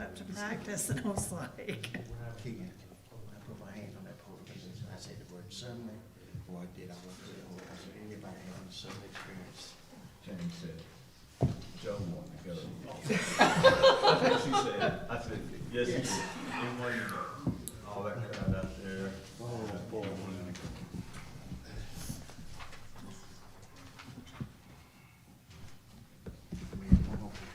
up to practice, and I was like, Keegan, I put my hand on that podium, and I said the word suddenly, or I did, I went to the whole, I said, anybody having a sudden experience? James said, Joe wanted to go. That's what she said. I said, yes, he did. And where you go? All that crowd out there. Oh, boy. We had one more person.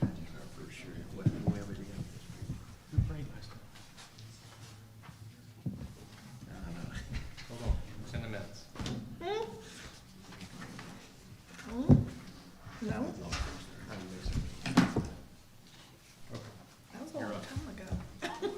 I just heard for sure, whoever it is. Who prayed last time? I don't know. Hold on, it's in the minutes. no, I didn't listen. that was a long time ago. Is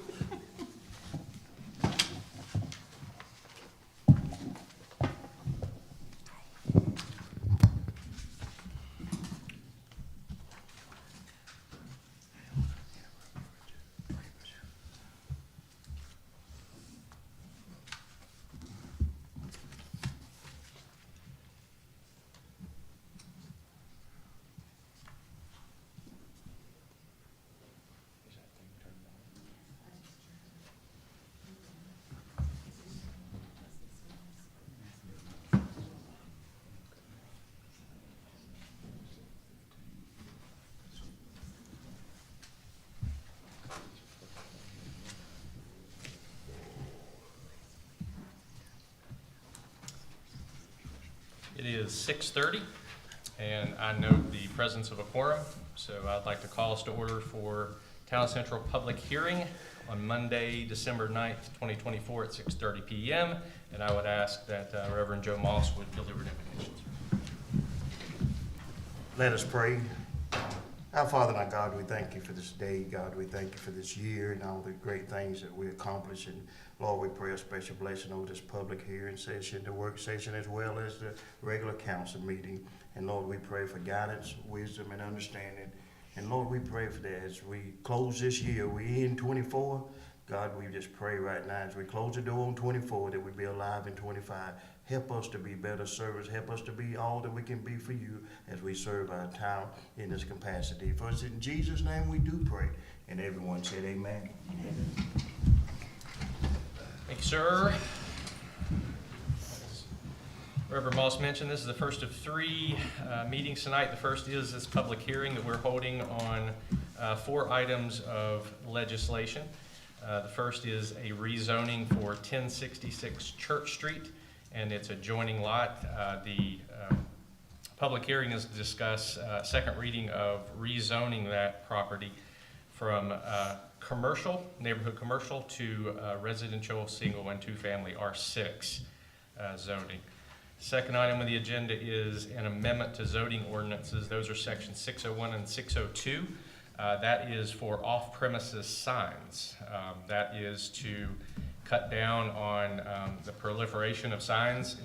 that thing turned on? It is 6:30, and I note the presence of a quorum, so I'd like to call us to order for Town Central public hearing on Monday, December 9th, 2024 at 6:30 PM, and I would ask that Reverend Joe Moss would deliver the invitations. Let us pray. Our Father and our God, we thank you for this day. God, we thank you for this year and all the great things that we accomplish. And Lord, we pray a special blessing over this public hearing session, the work session, as well as the regular council meeting. And Lord, we pray for guidance, wisdom, and understanding. And Lord, we pray for that as we close this year. We in 24. God, we just pray right now as we close the door on 24 that we be alive in 25. Help us to be better servers. Help us to be all that we can be for you as we serve our town in this capacity. For us in Jesus' name we do pray. And everyone said amen. Thank you, sir. As Reverend Moss mentioned, this is the first of three meetings tonight. The first is this public hearing that we're holding on 4 items of legislation. The first is a rezoning for 1066 Church Street and its adjoining lot. The public hearing is to discuss second reading of rezoning that property from commercial, neighborhood commercial, to residential, single and two-family R6 zoning. Second item on the agenda is an amendment to zoning ordinances. Those are sections 601 and 602. That is for off-premises signs. That is to cut down on the proliferation of signs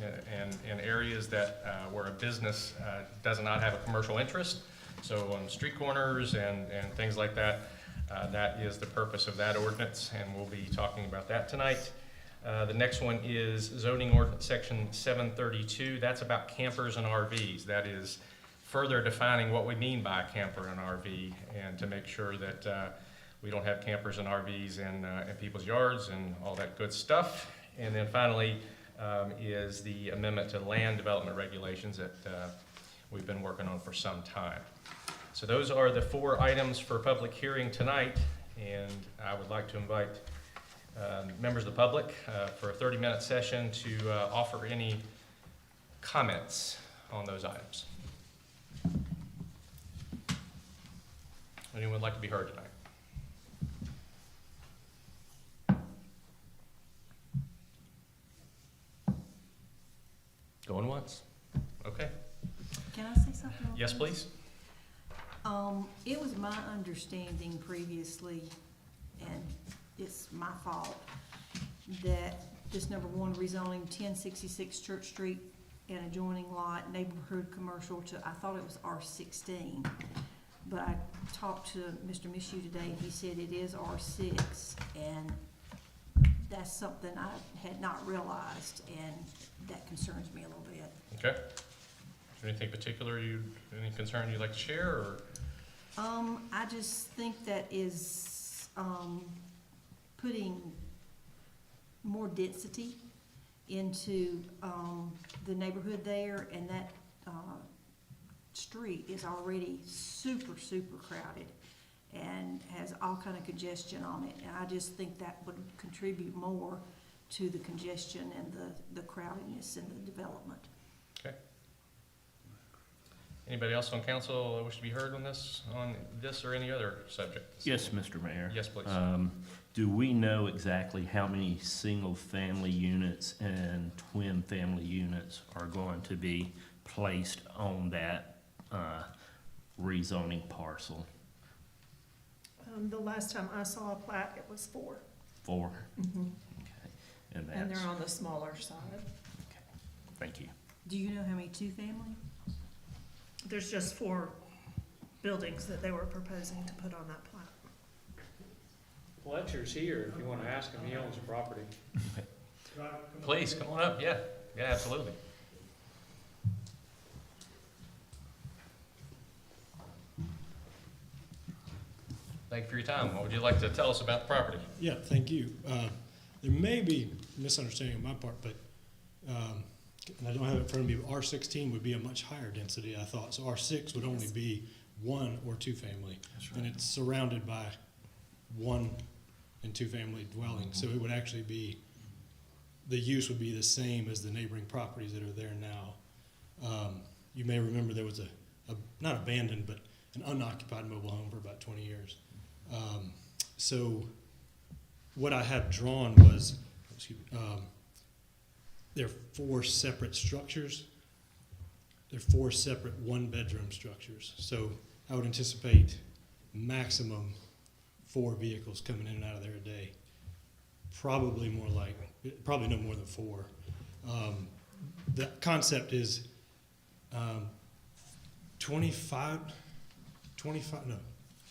in areas that where a business does not have a commercial interest. So on street corners and things like that, that is the purpose of that ordinance, and we'll be talking about that tonight. The next one is zoning ordinance section 732. That's about campers and RVs. That is further defining what we mean by a camper and RV, and to make sure that we don't have campers and RVs in people's yards and all that good stuff. And then finally is the amendment to land development regulations that we've been working on for some time. So those are the 4 items for public hearing tonight, and I would like to invite members of the public for a 30-minute session to offer any comments on those items. Anyone would like to be heard tonight? Going once? Okay. Can I say something? on Yes, this? please. It was my understanding previously, and it's my fault, that this number 1 rezoning 1066 Church Street and adjoining lot, neighborhood commercial to, I thought it was R16. But I talked to Mr. Mishu today, and he said it is R6, and that's something I had not realized, and that concerns me a little bit. Okay. Is there anything particular any concern you'd like to share, or? I just think that is, putting more density into, the neighborhood there, and that, street is already super, super crowded and has all kind of congestion on it, and I just think that would contribute more to the congestion and the crowdedness in the development. Okay. Anybody else on council wish to be heard on this or any other subject? Yes, Mr. Mayor. Yes, please. Do we know exactly how many single-family units and twin-family units are going to be placed on that rezoning parcel? The last time I saw a plat, it was 4, 4? Mm-hmm. Okay. And and that's, they're on the smaller side. okay, thank you. Do you know how many two-family? There's just 4 buildings that they were proposing to put on that plat. Fletcher's here, if you wanna ask him, he owns the property. Please, come on up, yeah, absolutely. Thank you for your time. What would you like to tell us about the property? Yeah, thank you. There may be misunderstanding on my part, but, and I don't have it in front of me, but R16 would be a much higher density, I thought. So R6 would only be 1 or 2 family. And it's surrounded by 1 and 2 family dwellings. So it would actually be, the use would be the same as the neighboring properties that are there now. You may remember there was a not abandoned, but an unoccupied mobile home for about 20 years. So what I had drawn was, there are 4 separate structures. They're 4 separate one-bedroom structures. So I would anticipate maximum 4 vehicles coming in and out of there a day. Probably no more than 4. The concept is 25, no, hold on,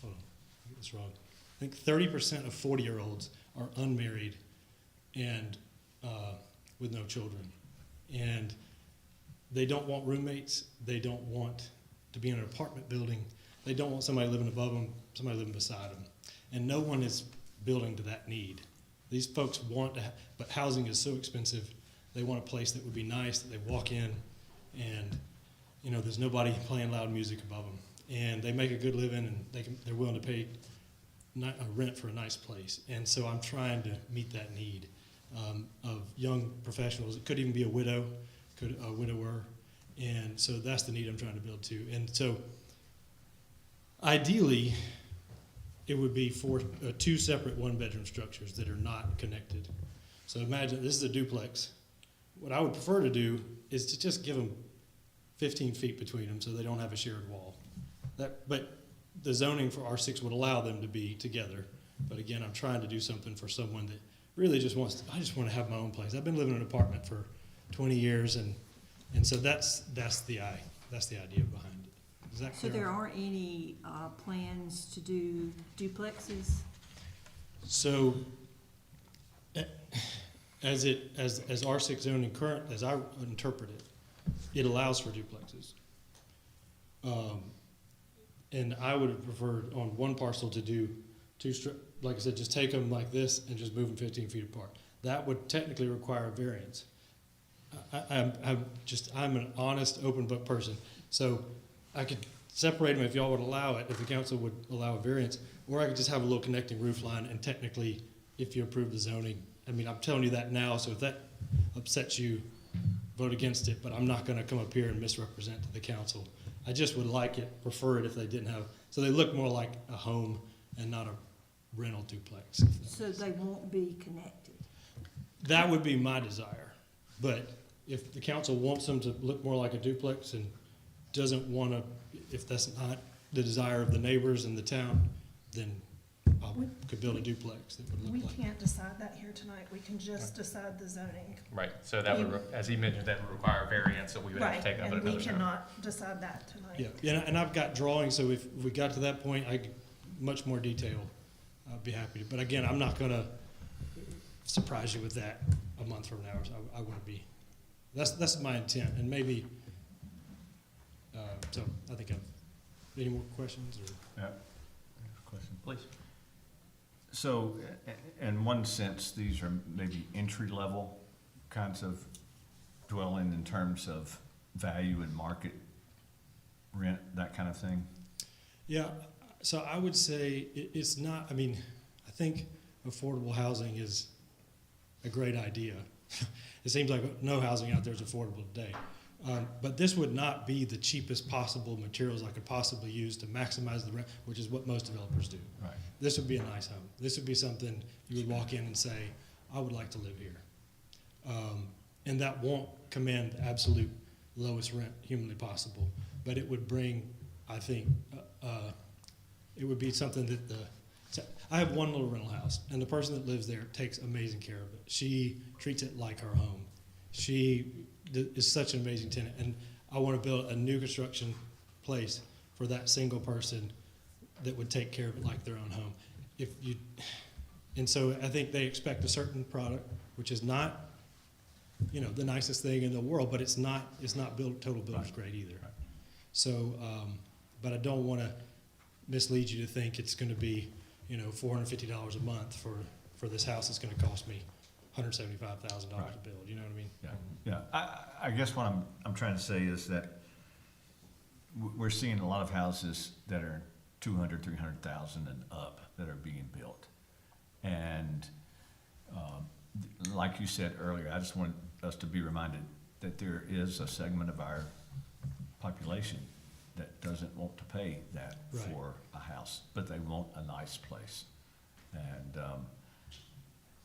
I get this wrong. I think 30% of 40-year-olds are unmarried and with no children. And they don't want roommates. They don't want to be in an apartment building. They don't want somebody living above them, somebody living beside them. And no one is building to that need. These folks want to, but housing is so expensive. They want a place that would be nice, that they walk in and, you know, there's nobody playing loud music above them. And they make a good living, and they're willing to pay a rent for a nice place. And so I'm trying to meet that need of young professionals. It could even be a widower. And so that's the need I'm trying to build to. And so ideally, it would be 2 separate one-bedroom structures that are not connected. So imagine this is a duplex. What I would prefer to do is to just give them 15 feet between them so they don't have a shared wall. But the zoning for R6 would allow them to be together. But again, I'm trying to do something for someone that really just wants to, I just want to have my own place. I've been living in an apartment for 20 years, and so that's the idea behind it. Is that So clear? there aren't any, plans to do duplexes? So, as R6 zoning current, as I interpret it, it allows for duplexes. And I would have preferred on one parcel to do like I said, just take them like this and just move them 15 feet apart. That would technically require a variance. I'm an honest, open book person. So I could separate them if y'all would allow it, if the council would allow a variance, or I could just have a little connecting roof line, and technically, if you approve the zoning, I mean, I'm telling you that now, so if that upsets you, vote against it, but I'm not gonna come up here and misrepresent to the council. I just would prefer it if they didn't have, so they look more like a home and not a rental duplex. So they won't be connected? That would be my desire, but if the council wants them to look more like a duplex and doesn't want to, if that's not the desire of the neighbors in the town, then I could build a duplex that would We look like. can't decide that here tonight. We can just decide the zoning. Right, so that would, as he mentioned, that would require a variance, so we would have to take that up at And we another time. cannot decide that tonight. Yeah, and I've got drawings, so if we got to that point, much more detail, I'd be happy to. But again, I'm not gonna surprise you with that a month from now. I wouldn't be. That's my intent, and maybe, so I think I've Any more questions or? Yeah. Question. Please. So, in one sense, these are maybe entry-level kinds of dwelling in terms of value and market rent, that kind of thing? Yeah, so I would say it's not, I mean, I think affordable housing is a great idea. It seems like no housing out there is affordable today. But this would not be the cheapest possible materials I could possibly use to maximize the rent, which is what most developers do. Right. This would be a nice home. This would be something you would walk in and say, I would like to live here. And that won't command the absolute lowest rent humanly possible, but it would bring, I think, it would be something that I have one little rental house, and the person that lives there takes amazing care of it. She treats it like her home. She is such an amazing tenant, and I want to build a new construction place for that single person that would take care of it like their own home. And so I think they expect a certain product, which is not, the nicest thing in the world, but it's not total builder's grade either. Right. So, but I don't want to mislead you to think it's going to be, $450 a month for this house that's going to cost me $175,000 to build. You know what I mean? Yeah. I guess what I'm trying to say is that we're seeing a lot of houses that are 200, 300,000 and up that are being built. And like you said earlier, I just want us to be reminded that there is a segment of our population that doesn't want to pay that Right. for a house, but they want a nice place. And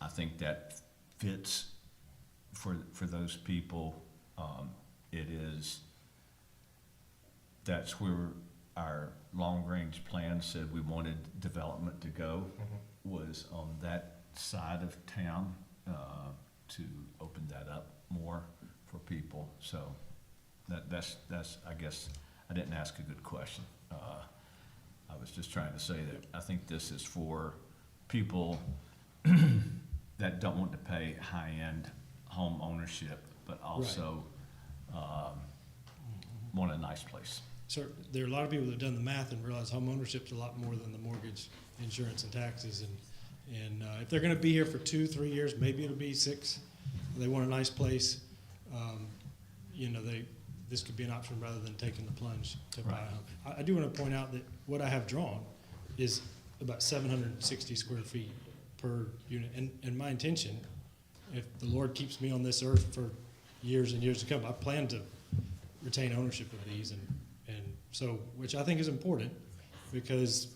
I think that fits for those people. That's where our long-range plan said we wanted development to go, was on that side of town, to open that up more for people. So that's, I guess, I didn't ask a good question. I was just trying to say that I think this is for people that don't want to pay high-end home ownership, but also want a nice place. So there are a lot of people that have done the math and realize home ownership's a lot more than the mortgage, insurance, and taxes. And if they're going to be here for 2-3 years, maybe it'll be 6. They want a nice place. This could be an option rather than taking the plunge to buy a home. I do want to point out that what I have drawn is about 760 square feet per unit. And my intention, if the Lord keeps me on this earth for years and years to come, I plan to retain ownership of these, and so, which I think is important, because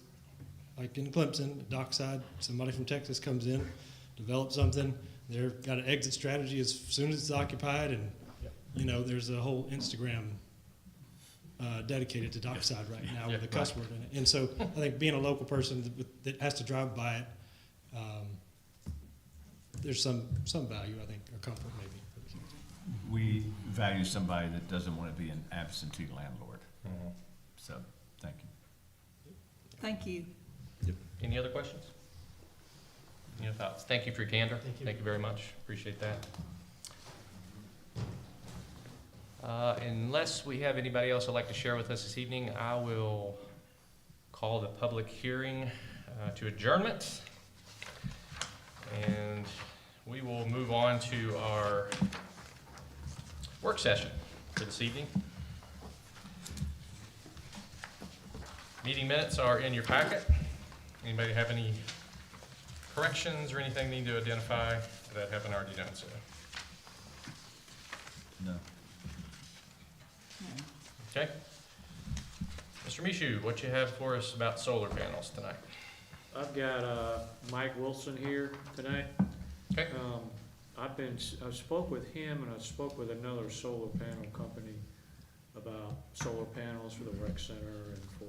like in Clemson, Dockside, somebody from Texas comes in, develops something, they've got an exit strategy as soon as it's occupied, and there's a whole Instagram dedicated to Dockside right now with a cuss word in it. And so I think being a local person that has to drive by it, there's some value, I think, or comfort maybe. We value somebody that doesn't want to be an absentee landlord. So, thank you. Thank you. Any other questions? Any other thoughts? Thank you for your candor. Thank you. Thank you very much. Appreciate that. Unless we have anybody else who'd like to share with us this evening, I will call the public hearing to adjournment. And we will move on to our work session for this evening. Meeting minutes are in your packet. Anybody have any corrections or anything need to identify that haven't already done so? No. Okay. Mr. Mishu, what you have for us about solar panels tonight? I've got, Mike Wilson here tonight. Okay. I spoke with him and I spoke with another solar panel company about solar panels for the rec center and for,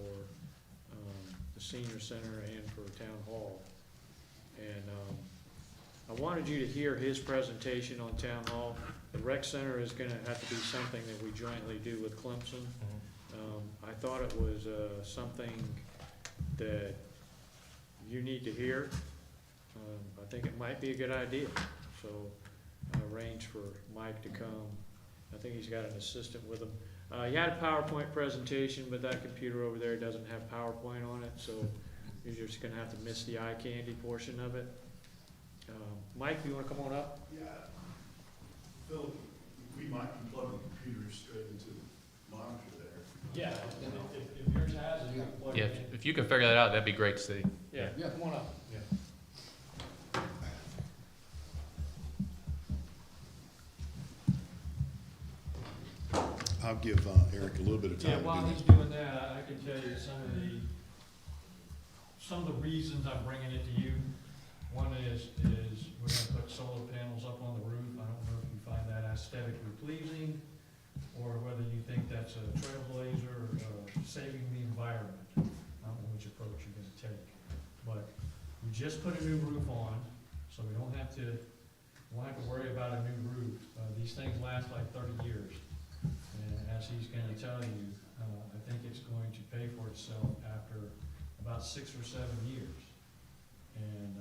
the senior center and for town hall. And, I wanted you to hear his presentation on town hall. The rec center is gonna have to be something that we jointly do with Clemson. I thought it was, something that you need to hear. I think it might be a good idea, so I arranged for Mike to come. I think he's got an assistant with him. He had a PowerPoint presentation, but that computer over there doesn't have PowerPoint on it, so you're just gonna have to miss the eye candy portion of it. Mike, you wanna come on up? Yeah, Phil, we might can plug the computer straight into the monitor there. Yeah, if yours has it, you can plug Yeah, it in. if you can figure that out, that'd be great to see. Yeah, come on up. Yeah. I'll give Eric a little bit of Yeah, time while to do he's this. doing that, I can tell you some of the reasons I'm bringing it to you. One is we're gonna put solar panels up on the roof. I don't know if you find that aesthetically pleasing, or whether you think that's a trailblazer, saving the environment. I don't know which approach you're gonna take. But we just put a new roof on, so we won't have to worry about a new roof. These things last like 30 years. And as he's gonna tell you, I think it's going to pay for itself after about 6 or 7 years. And,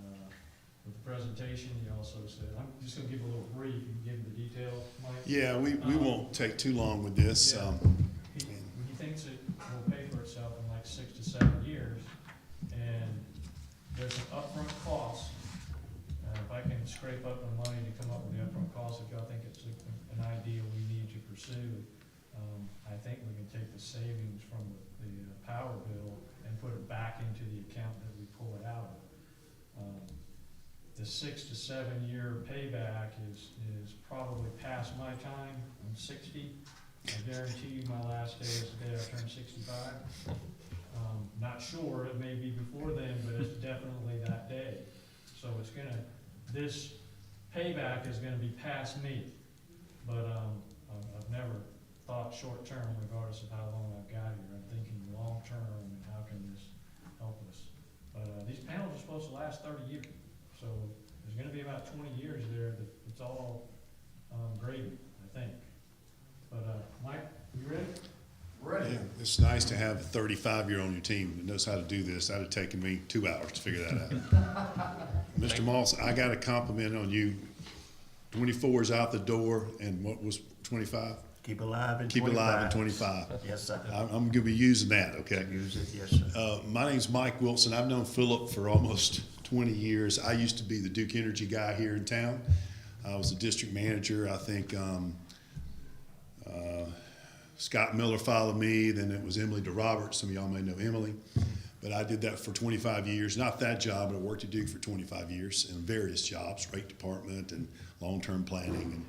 with the presentation, he also said, I'm just gonna give a little brief, you can give him the detail, Mike. Yeah, we won't take too long with this. Yeah. He thinks it will pay for itself in like 6 to 7 years, and there's an upfront cost. If I can scrape up the money to come up with the upfront cost, if y'all think it's an idea we need to pursue, I think we can take the savings from the power bill and put it back into the account that we pull it out of. The 6 to 7 year payback is probably past my time. I'm 60. I guarantee you my last day is the day I turn 65. Not sure, it may be before then, but it's definitely that day. So this payback is gonna be past me. But I've never thought short term regardless of how long I've got here. I'm thinking long term and how can this help us. But these panels are supposed to last 30 years. So there's gonna be about 20 years there that it's all gravy, I think. But Mike, you ready? Yeah, it's nice to have a 35-year on your team that knows how to do this. That'd have taken me 2 hours to figure that out. Mr. Moss, I got a compliment on you. 24 is out the door, and what was 25? Keep alive in 25. Keep alive in 25. Yes, sir. I'm gonna be using that, okay? Use it, yes, sir. My name's Mike Wilson. I've known Philip for almost 20 years. I used to be the Duke Energy guy here in town. I was the district manager. I think Scott Miller followed me, then it was Emily DeRoberts. Some of y'all may know Emily. But I did that for 25 years. Not that job, but I worked at Duke for 25 years in various jobs, rate department and long-term planning and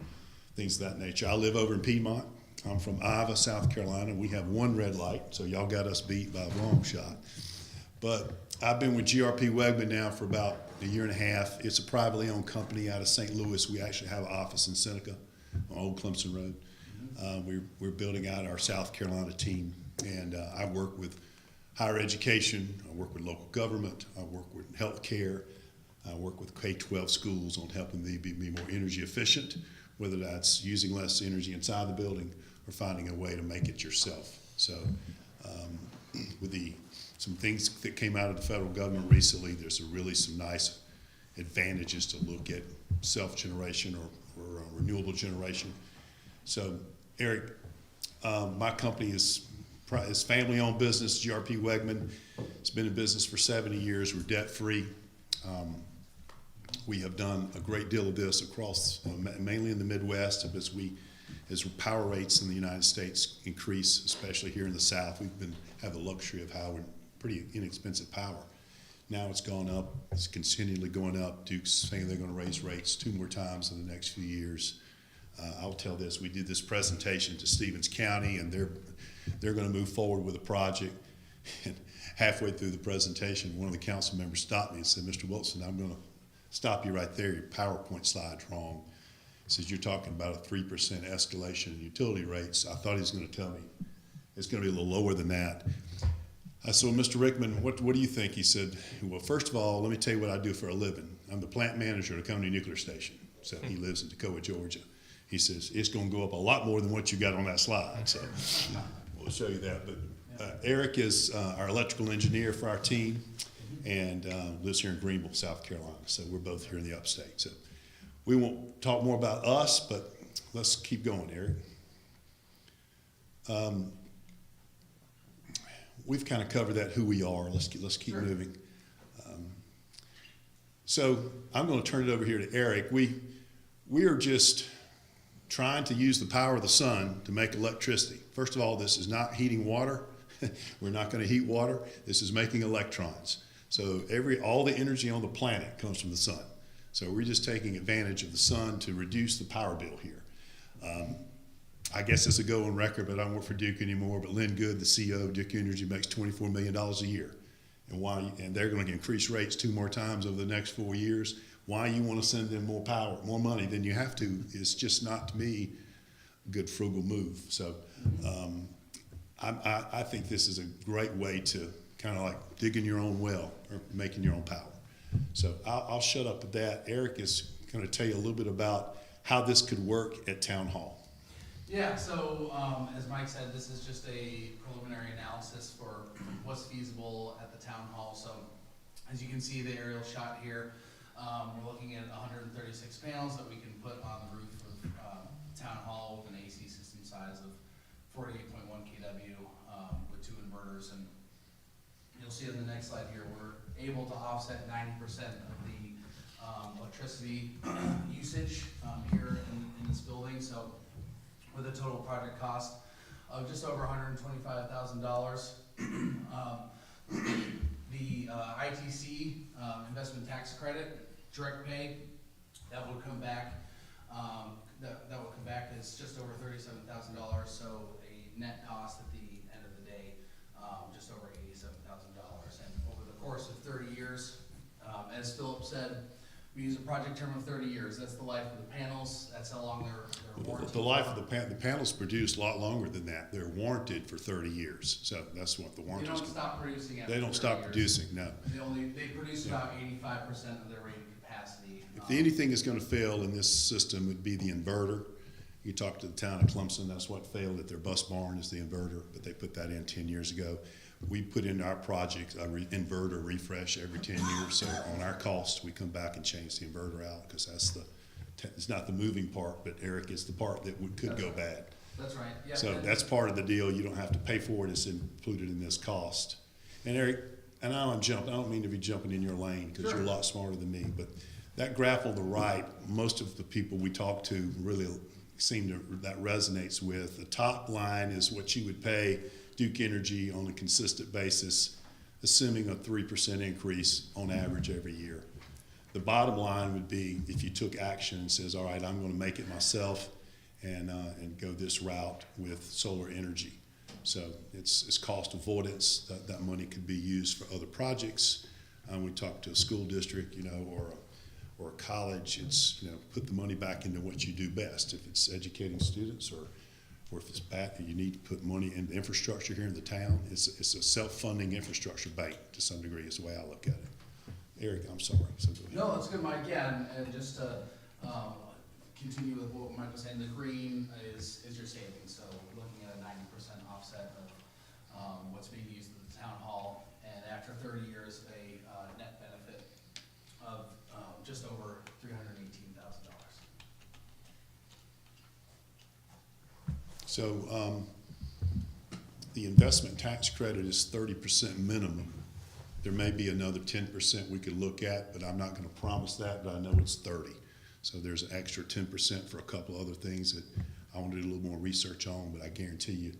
things of that nature. I live over in Piedmont. I'm from Ivor, South Carolina. We have one red light, so y'all got us beat by a long shot. But I've been with GRP Wegman now for about a year and a half. It's a privately owned company out of St. Louis. We actually have an office in Seneca on Old Clemson Road. We're building out our South Carolina team, and I work with higher education. I work with local government. I work with healthcare. I work with K-12 schools on helping them be more energy efficient, whether that's using less energy inside the building or finding a way to make it yourself. So with some things that came out of the federal government recently, there's really some nice advantages to look at self-generation or renewable generation. So Eric, my company is family-owned business, GRP Wegman. It's been in business for 70 years. We're debt-free. We have done a great deal of this across, mainly in the Midwest, as power rates in the United States increase, especially here in the South. We've have the luxury of having pretty inexpensive power. Now it's gone up. It's continually going up. Duke's saying they're going to raise rates 2 more times in the next few years. I'll tell this: we did this presentation to Stevens County, and they're going to move forward with a project. And halfway through the presentation, one of the council members stopped me and said, "Mr. Wilson, I'm going to stop you right there. Your PowerPoint slide's wrong." He says, "You're talking about a 3% escalation in utility rates." I thought he was going to tell me it's going to be a little lower than that. I said, "Well, Mr. Rickman, what do you think?" He said, "Well, first of all, let me tell you what I do for a living. I'm the plant manager at a Coney Nuclear Station." So he lives in Toccoa, Georgia. He says, "It's going to go up a lot more than what you got on that slide." So we'll show you that. But Eric is our electrical engineer for our team and lives here in Greenville, South Carolina. So we're both here in the upstate. So we won't talk more about us, but let's keep going, Eric. We've kind of covered that, who we are. Let's keep moving. So I'm going to turn it over here to Eric. We are just trying to use the power of the sun to make electricity. First of all, this is not heating water. We're not going to heat water. This is making electrons. So all the energy on the planet comes from the sun. So we're just taking advantage of the sun to reduce the power bill here. I guess it's a go on record, but I don't work for Duke anymore. But Lynn Good, the CEO of Duke Energy, makes $24 million a year. And they're going to increase rates 2 more times over the next 4 years. Why you want to send them more power, more money than you have to is just not, to me, a good frugal move. So I think this is a great way to kind of like digging your own well or making your own power. So I'll shut up with that. Eric is going to tell you a little bit about how this could work at Town Hall. Yeah, so as Mike said, this is just a preliminary analysis for what's feasible at the Town Hall. So as you can see the aerial shot here, we're looking at 136 panels that we can put on the roof of Town Hall with an AC system size of 48.1 kW with 2 inverters. And you'll see on the next slide here, we're able to offset 90% of the electricity usage here in this building. So with a total project cost of just over $125,000. The ITC investment tax credit, direct pay, that would come back. That would come back as just over $37,000. So a net cost at the end of the day, just over $87,000. And over the course of 30 years, as Philip said, we use a project term of 30 years. That's the life of the panels. That's how long they're warranted. The life of the panels produce a lot longer than that. They're warranted for 30 years. So that's what the warranty is. They don't stop producing after They don't 30 stop years. producing, no. They produce about 85% of their rated capacity. If anything is going to fail in this system, would be the inverter. You talk to the town of Clemson, that's what failed at their bus barn is the inverter, but they put that in 10 years ago. We put in our project inverter refresh every 10 years, so on our cost, we come back and change the inverter out because it's not the moving part, but Eric, it's the part that could go bad. That's right. Yeah, So that's part of the deal. You don't have to pay for it. It's included in this cost. And Eric, and I don't mean to be jumping in your lane because you're a lot smarter than me, but that graph on the right, most of the people we talk to really that resonates with. The top line is what you would pay Duke Energy on a consistent basis, assuming a 3% increase on average every year. The bottom line would be if you took action and says, all right, I'm going to make it myself and go this route with solar energy. So it's cost avoidance. That money could be used for other projects. We talk to a school district, or a college. It's put the money back into what you do best. If it's educating students, or if it's bad, you need to put money into infrastructure here in the town. It's a self-funding infrastructure bank to some degree is the way I look at it. Eric, I'm sorry. So go ahead. No, that's good, Mike. Yeah, and just to continue with what Mike was saying, the green is your savings. So we're looking at a 90% offset of what's being used at the town hall, and after 30 years, a net benefit of just over $318,000. So the investment tax credit is 30% minimum. There may be another 10% we could look at, but I'm not going to promise that, but I know it's 30. So there's an extra 10% for a couple other things that I want to do a little more research on, but I guarantee you,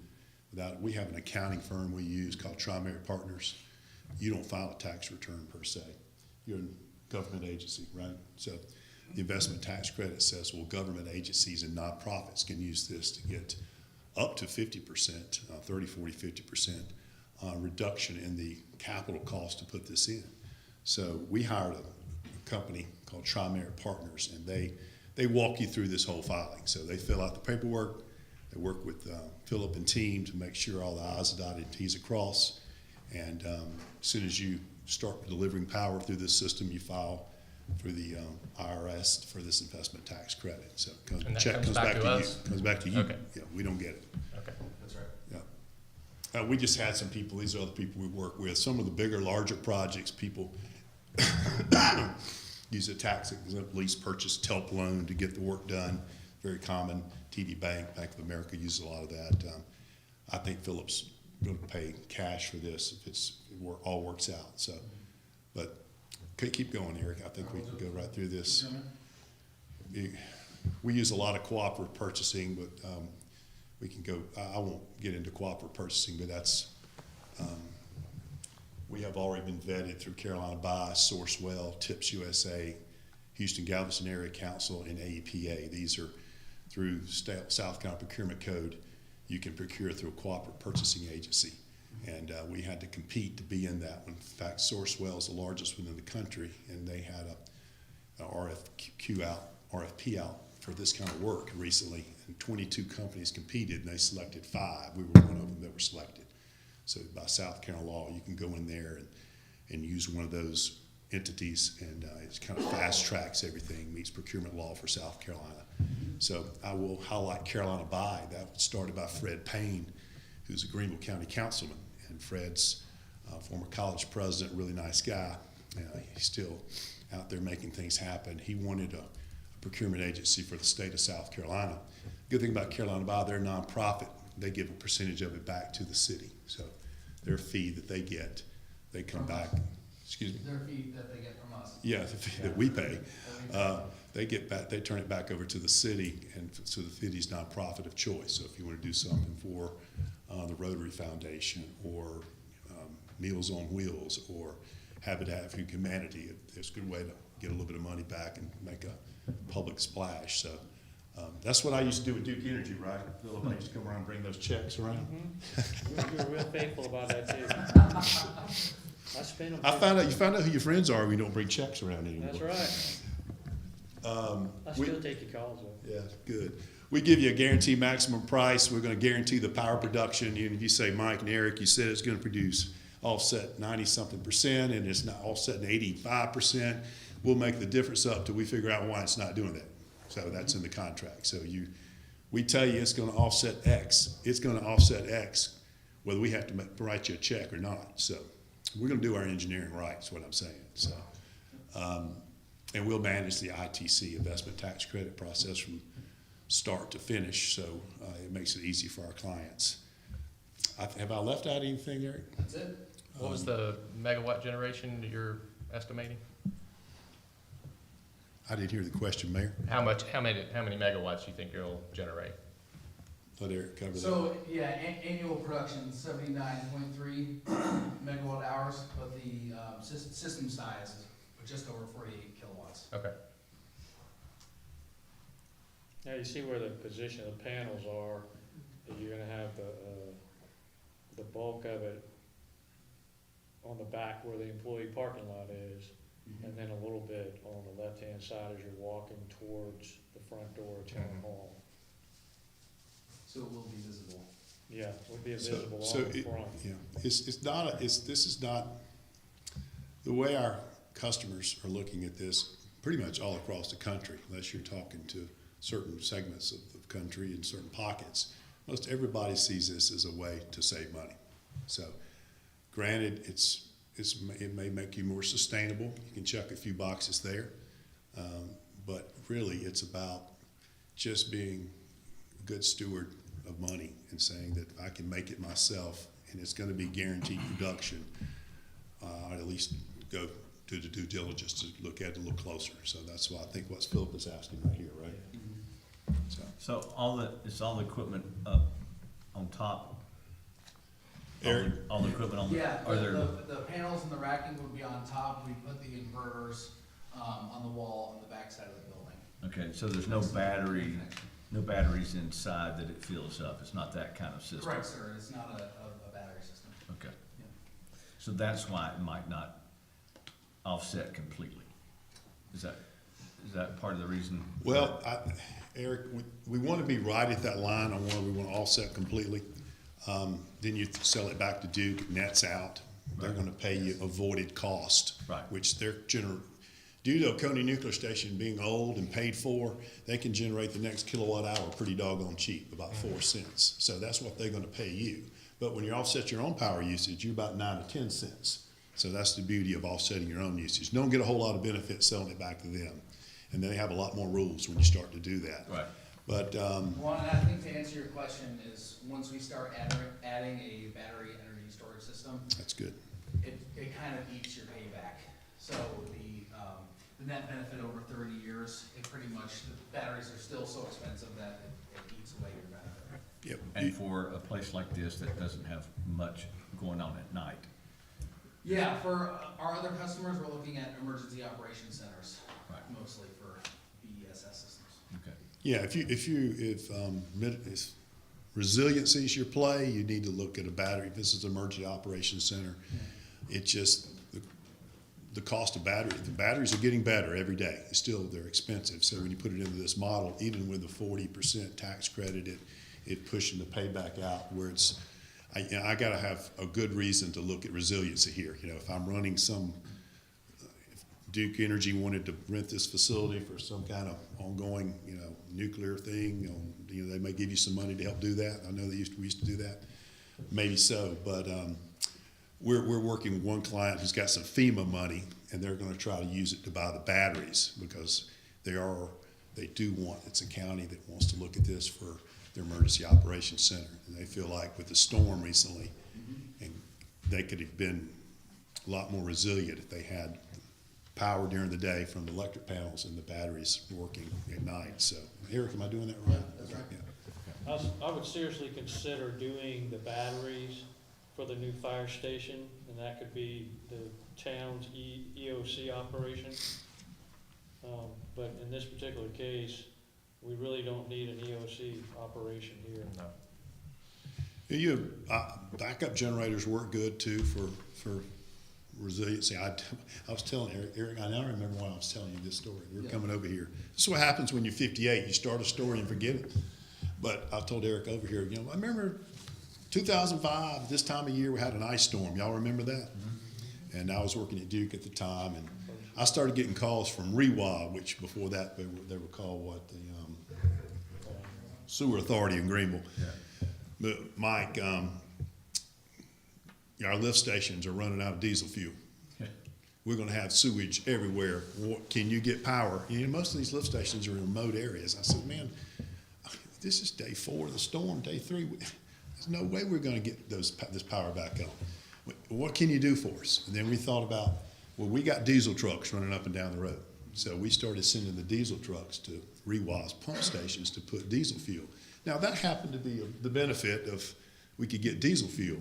we have an accounting firm we use called Tri-Merit Partners. You don't file a tax return per se. You're a government agency, right? So the investment tax credit says, well, government agencies and nonprofits can use this to get up to 50%, 30, 40, 50% reduction in the capital cost to put this in. So we hired a company called Tri-Merit Partners, and they walk you through this whole filing. So they fill out the paperwork. They work with Philip and team to make sure all the I's are dotted and T's are crossed. And as soon as you start delivering power through this system, you file for the IRS for this investment tax credit. So And that check comes comes back back to to us? you. Comes back to you. Okay. Yeah, we don't get it. Okay. That's right. Yeah. We just had some people, these are other people we work with. Some of the bigger, larger projects, people use a tax-exempt lease purchase TELP loan to get the work done. Very common. TD Bank, Bank of America uses a lot of that. I think Phillips will pay cash for this if all works out, so. But keep going, Eric, I think we can go right through this. We use a lot of cooperative purchasing, but we can go, I won't get into cooperative purchasing, but that's, we have already been vetted through Carolina Buy, Sourcewell, Tips USA, Houston Galveston Area Council, and AEPA. These are through South Carolina Procurement Code. You can procure through a cooperative purchasing agency. And we had to compete to be in that one. In fact, Sourcewell is the largest one in the country, and they had a RFP out for this kind of work recently, and 22 companies competed, and they selected 5. We were one of them that were selected. So by South Carolina law, you can go in there and use one of those entities, and it kind of fast tracks everything, meets procurement law for South Carolina. So I will highlight Carolina Buy. That was started by Fred Payne, who's a Greenville County councilman, and Fred's former college president, really nice guy. He's still out there making things happen. He wanted a procurement agency for the state of South Carolina. Good thing about Carolina Buy, they're a nonprofit. They give a percentage of it back to the city. So their fee that they get, they come back. Excuse me? Their fee that they get from us. Yeah, the fee that we pay. They get back, they turn it back over to the city, and so the city's nonprofit of choice. So if you want to do something for the Rotary Foundation or Meals on Wheels or Habitat for Humanity, it's a good way to get a little bit of money back and make a public splash. So that's what I used to do with Duke Energy, right? Philip, I used to come around and bring those checks around. Mm-hmm. You're real faithful about that too. I spend them. You find out who your friends are when you don't bring checks around anymore. That's right. I still take your calls though. Yeah, good. We give you a guaranteed maximum price. We're going to guarantee the power production. And if you say, Mike and Eric, you said it's going to produce offset 90-something%, and it's not offsetting 85%, we'll make the difference up till we figure out why it's not doing that. So that's in the contract. So we tell you it's going to offset X. It's going to offset X, whether we have to write you a check or not. So we're going to do our engineering right, is what I'm saying. So, and we'll manage the ITC, investment tax credit process, from start to finish. So it makes it easy for our clients. Have I left out anything, Eric? That's it. What was the megawatt generation that you're estimating? I didn't hear the question, Mayor. How many megawatts do you think you'll generate? Let Eric cover that. So, yeah, annual production, 79.3 megawatt hours, but the system size is just over 48 kilowatts. Okay. Now you see where the position of the panels are, that you're gonna have the bulk of it on the back where the employee parking lot is, and then a little bit on the left-hand side as you're walking towards the front door of Town Hall. So it will be visible. Yeah, it would be So visible on the front. yeah, this is not, the way our customers are looking at this, pretty much all across the country, unless you're talking to certain segments of the country and certain pockets. Most everybody sees this as a way to save money. So granted, it may make you more sustainable. You can check a few boxes there. But really, it's about just being a good steward of money and saying that I can make it myself and it's going to be guaranteed production. I'd at least go to the due diligence to look at it a little closer. So that's why I think what Philip is asking right here, right? So all the equipment up on top? Eric? All the equipment on the, Yeah, are there? the panels and the racking would be on top. We put the inverters on the wall on the back side of the building. Okay, so there's no batteries inside that it fills up? It's not that kind of system? Correct, sir. It's not a battery system. Okay. Yeah. So that's why it might not offset completely? Is that part of the reason? Well, Eric, we want to be right at that line on where we want to offset completely. Then you sell it back to Duke, nets out. They're going to pay you avoided cost, Right. which they're due to Oconee Nuclear Station being old and paid for, they can generate the next kilowatt hour pretty doggone cheap, about 4 cents. So that's what they're going to pay you. But when you offset your own power usage, you're about 9 to 10 cents. So that's the beauty of offsetting your own usage. You don't get a whole lot of benefit selling it back to them. And they have a lot more rules when you start to do that. Right. But, Well, and I think to answer your question is, once we start adding a battery energy storage system, that's good. it kind of eats your payback. So the net benefit over 30 years, it pretty much, the batteries are still so expensive that it eats away your benefit. Yep. And for a place like this that doesn't have much going on at night, Yeah, for our other customers, we're looking at emergency operation centers, Right. mostly for BESS systems. okay. Yeah, if resiliency is your play, you need to look at a battery. If this is an emergency operations center, it's just the cost of the batteries are getting better every day. Still, they're expensive. So when you put it into this model, even with the 40% tax credit, it pushing the payback out where it's, I gotta have a good reason to look at resiliency here. You know, if I'm running if Duke Energy wanted to rent this facility for some kind of ongoing, nuclear thing, they may give you some money to help do that. I know we used to do that. Maybe so, but, we're working with one client who's got some FEMA money, and they're gonna try to use it to buy the batteries, because it's a county that wants to look at this for their emergency operations center. And they feel like with the storm recently, and they could have been a lot more resilient if they had power during the day from the electric panels and the batteries working at night. So, Eric, am I doing that right? Yeah, that's right. Yeah. I would seriously consider doing the batteries for the new fire station, and that could be the town's EOC operation. But in this particular case, we really don't need an EOC operation here. No. Backup generators work good too for resiliency. I was telling Eric, I now remember when I was telling you this story. We were coming over here. This is what happens when you're 58. You start a story and forget it. But I told Eric over here, I remember 2005, this time of year, we had an ice storm. Y'all remember that? Mm-hmm. And I was working at Duke at the time, and I started getting calls from REWA, which before that they were called the Sewer Authority in Greenville. Yeah. But Mike, our lift stations are running out of diesel fuel. Okay. We're going to have sewage everywhere. Can you get power? Most of these lift stations are in remote areas. I said, man, this is day 4 of the storm, day 3. There's no way we're going to get this power back on. What can you do for us? And then we thought about, we got diesel trucks running up and down the road. So we started sending the diesel trucks to REWA's pump stations to put diesel fuel. Now, that happened to be the benefit of we could get diesel fuel.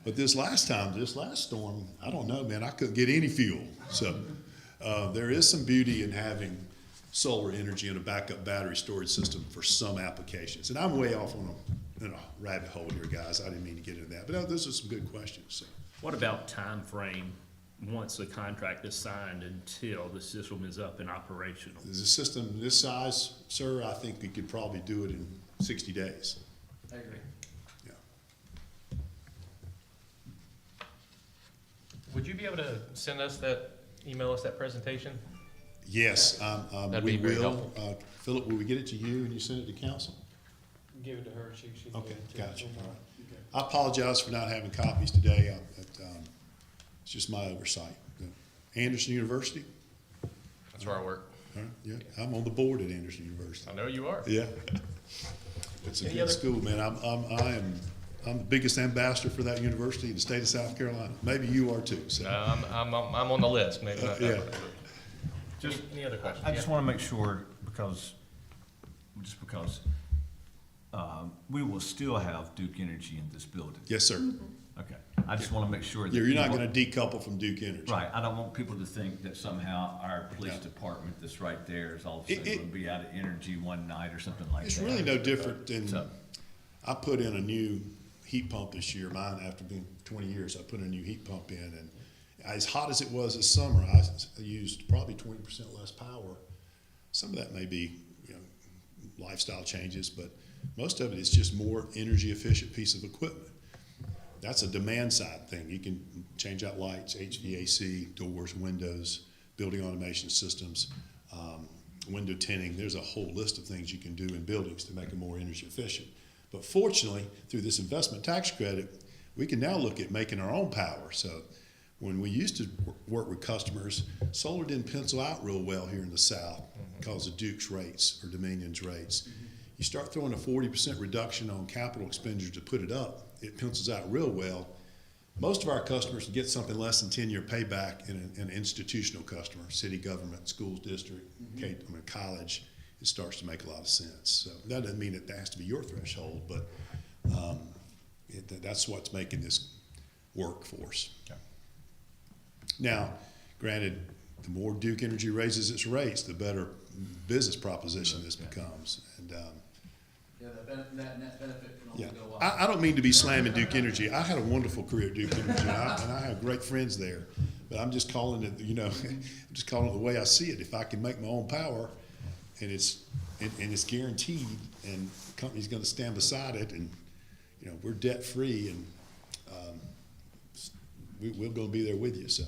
But this last storm, I don't know, man, I couldn't get any fuel. So there is some beauty in having solar energy and a backup battery storage system for some applications. And I'm way off on a rabbit hole here, guys. I didn't mean to get into that. But those are some good questions. So. What about time frame once the contract is signed until the system is up and operational? Is a system this size, sir, I think we could probably do it in 60 days. I agree. Yeah. Would you be able to email us that presentation? Yes, That'd we be very will. helpful. Philip, will we get it to you and you send it to council? Give it to her, she can Okay, give it to gotcha. us. I apologize for not having copies today. It's just my oversight. Anderson University? That's where I work. Huh? Yeah, I'm on the board at Anderson University. I know you are. Yeah. It's a Any good other- school, man. I'm the biggest ambassador for that university in the state of South Carolina. Maybe you are too, so. I'm on the list, maybe not Yeah. that one. Just any other questions? I just Yeah. want to make sure, because we will still have Duke Energy in this building. Yes, sir. Okay, I just want to make sure that. You're not people- gonna decouple from Duke Energy. Right, I don't want people to think that somehow our police No. department that's right there is all of a It- sudden it- going to be out of energy one night or something like that. It's really no different than, So- I put in a new heat pump this year. Mine, after being 20 years, I put a new heat pump in, and as hot as it was this summer, I used probably 20% less power. Some of that may be, lifestyle changes, but most of it is just more energy efficient piece of equipment. That's a demand side thing. You can change out lights, HVAC, doors, windows, building automation systems, window tinting. There's a whole list of things you can do in buildings to make them more energy efficient. But fortunately, through this investment tax credit, we can now look at making our own power. So when we used to work with customers, solar didn't pencil out real well here in the South because of Duke's rates or Dominion's rates. you start throwing a 40% reduction on capital expenditure to put it up, it pencils out real well. Most of our customers can get something less than 10-year payback in an institutional customer, city government, schools district, college. It starts to make a lot of sense. So that doesn't mean that has to be your threshold, but that's what's making this work for us. Okay. Now, granted, the more Duke Energy raises its rates, the better business proposition this becomes. And Yeah, that net benefit can yeah, only go up. I don't mean to be slamming Duke Energy. I had a wonderful career at Duke Energy, and I have great friends there. But I'm just calling it, I'm just calling it the way I see it. If I can make my own power, and it's guaranteed, and the company's going to stand beside it, and we're debt free, and we're going to be there with you. So,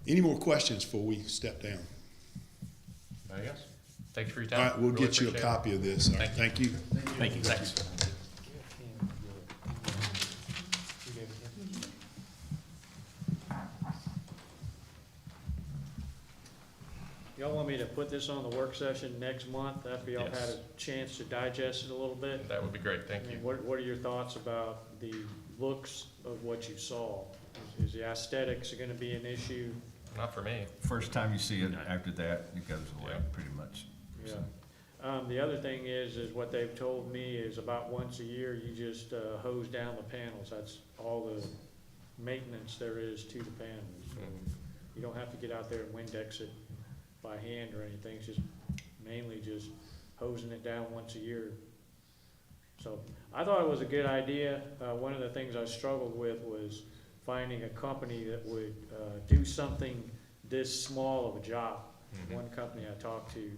any more questions before we step down? Anybody else? Thanks for your All time. right, we'll Really get you a appreciate it. copy of this. All right, thank you. Thank you. Thanks. Y'all want me to put this on the work session next month after y'all Yes. had a chance to digest it a little bit? That would be great, thank I mean, you. what are your thoughts about the looks of what you saw? Is the aesthetics gonna be an issue? Not for me. First time you see it, after that, it goes away, Yeah. pretty much. Yeah. So, The other thing is what they've told me is about once a year, you just hose down the panels. That's all the maintenance there is to the panels. So you don't have to get out there and Windex it by hand or anything. It's just mainly just hosing it down once a year. So I thought it was a good idea. One of the things I struggled with was finding a company that would do something this small of a job. One company I talked to,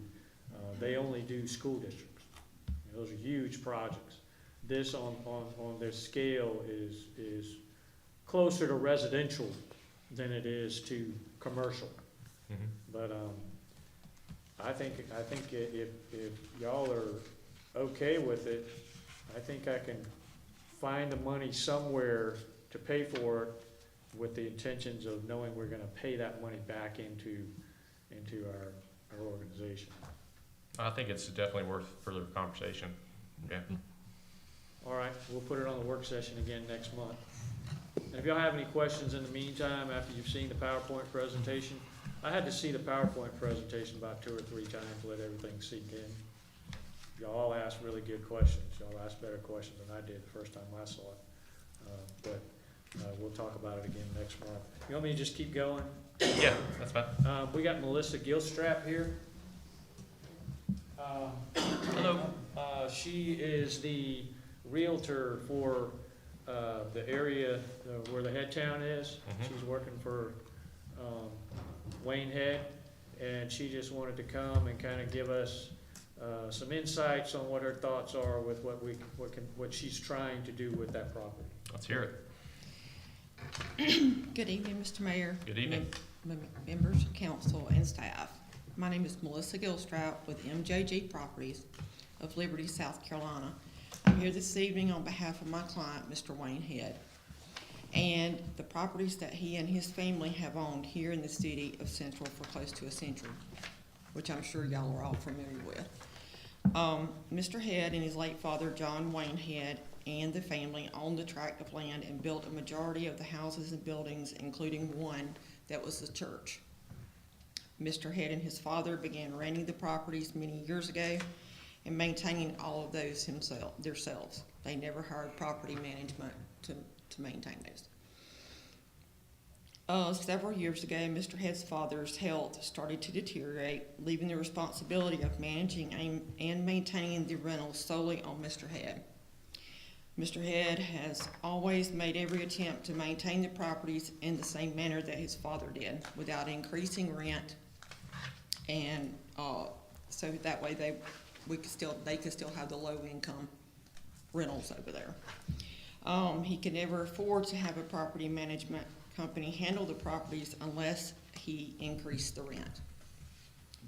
they only do school districts. Those are huge projects. This on their scale is closer to residential than it is to commercial. But I think if y'all are okay with it, I think I can find the money somewhere to pay for it with the intentions of knowing we're gonna pay that money back into our organization. I think it's definitely worth further conversation. Yeah. All right, we'll put it on the work session again next month. And if y'all have any questions in the meantime, after you've seen the PowerPoint presentation, I had to see the PowerPoint presentation about 2 or 3 times to let everything sink in. Y'all all asked really good questions. Y'all asked better questions than I did the first time I saw it. But we'll talk about it again next month. You want me to just keep going? Yeah, that's fine. We got Melissa Gilstrap here. Hello. She is the realtor for the area where the head town is. She's working for Wayne Head, and she just wanted to come and kind of give us some insights on what her thoughts are with what she's trying to do with that property. Let's hear it. Good evening, Mr. Mayor. Good evening. Members of council and staff. My name is Melissa Gilstrap with MJG Properties of Liberty, South Carolina. I'm here this evening on behalf of my client, Mr. Wayne Head, and the properties that he and his family have owned here in the city of Central for close to a century, which I'm sure y'all are all familiar with. Mr. Head and his late father, John Wayne Head, and the family owned the tract of land and built a majority of the houses and buildings, including one that was the church. Mr. Head and his father began renting the properties many years ago and maintaining all of those themselves. They never hired property management to maintain those. Several years ago, Mr. Head's father's health started to deteriorate, leaving the responsibility of managing and maintaining the rentals solely on Mr. Head. Mr. Head has always made every attempt to maintain the properties in the same manner that his father did, without increasing rent, and so that way they could still have the low income rentals over there. He could never afford to have a property management company handle the properties unless he increased the rent.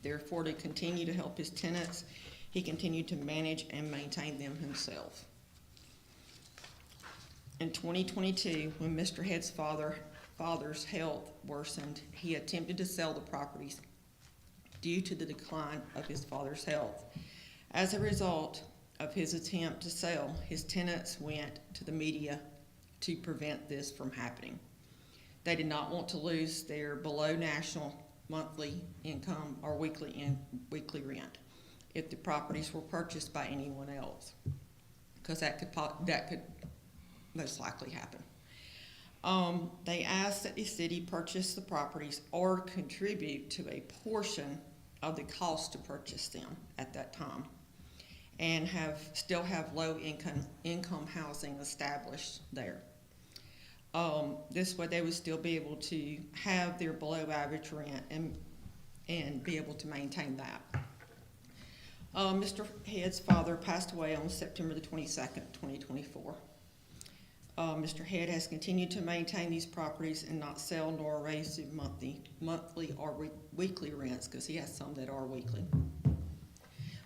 Therefore, to continue to help his tenants, he continued to manage and maintain them himself. In 2022, when Mr. Head's father's health worsened, he attempted to sell the properties due to the decline of his father's health. As a result of his attempt to sell, his tenants went to the media to prevent this from happening. They did not want to lose their below national monthly income or weekly rent if the properties were purchased by anyone else, because that could most likely happen. They asked that the city purchase the properties or contribute to a portion of the cost to purchase them at that time, and still have low income housing established there. This way they would still be able to have their below average rent and be able to maintain that. Mr. Head's father passed away on September the 22nd, 2024. Mr. Head has continued to maintain these properties and not sell nor raise the monthly or weekly rents, because he has some that are weekly.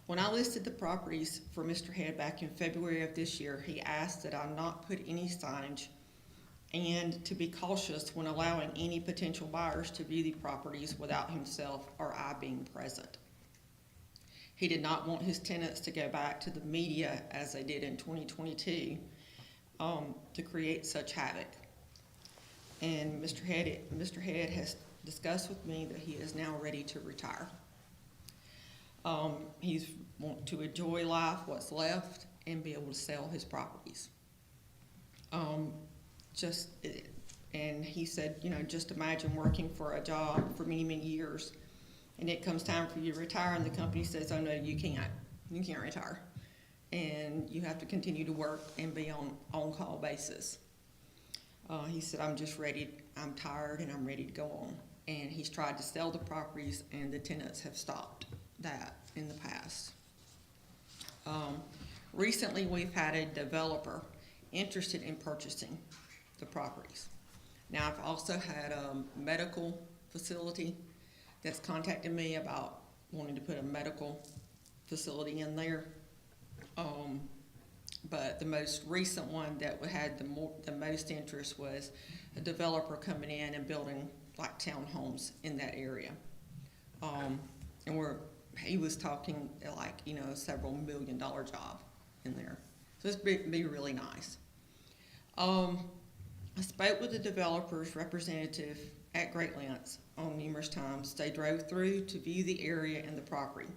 When I listed the properties for Mr. Head back in February of this year, he asked that I not put any signage and to be cautious when allowing any potential buyers to view the properties without himself or I being present. He did not want his tenants to go back to the media as they did in 2022 to create such havoc. And Mr. Head has discussed with me that he is now ready to retire. He's want to enjoy life, what's left, and be able to sell his properties. And he said, just imagine working for a job for many, many years, and it comes time for you to retire, and the company says, oh no, you can't retire. And you have to continue to work and be on on-call basis. He said, I'm tired and I'm ready to go on. And he's tried to sell the properties, and the tenants have stopped that in the past. Recently, we've had a developer interested in purchasing the properties. Now, I've also had a medical facility that's contacted me about wanting to put a medical facility in there. But the most recent one that had the most interest was a developer coming in and building like townhomes in that area. And he was talking like, a several $1 million job in there. So it's be really nice. I spoke with the developer's representative at great lengths on numerous times. They drove through to view the area and the property.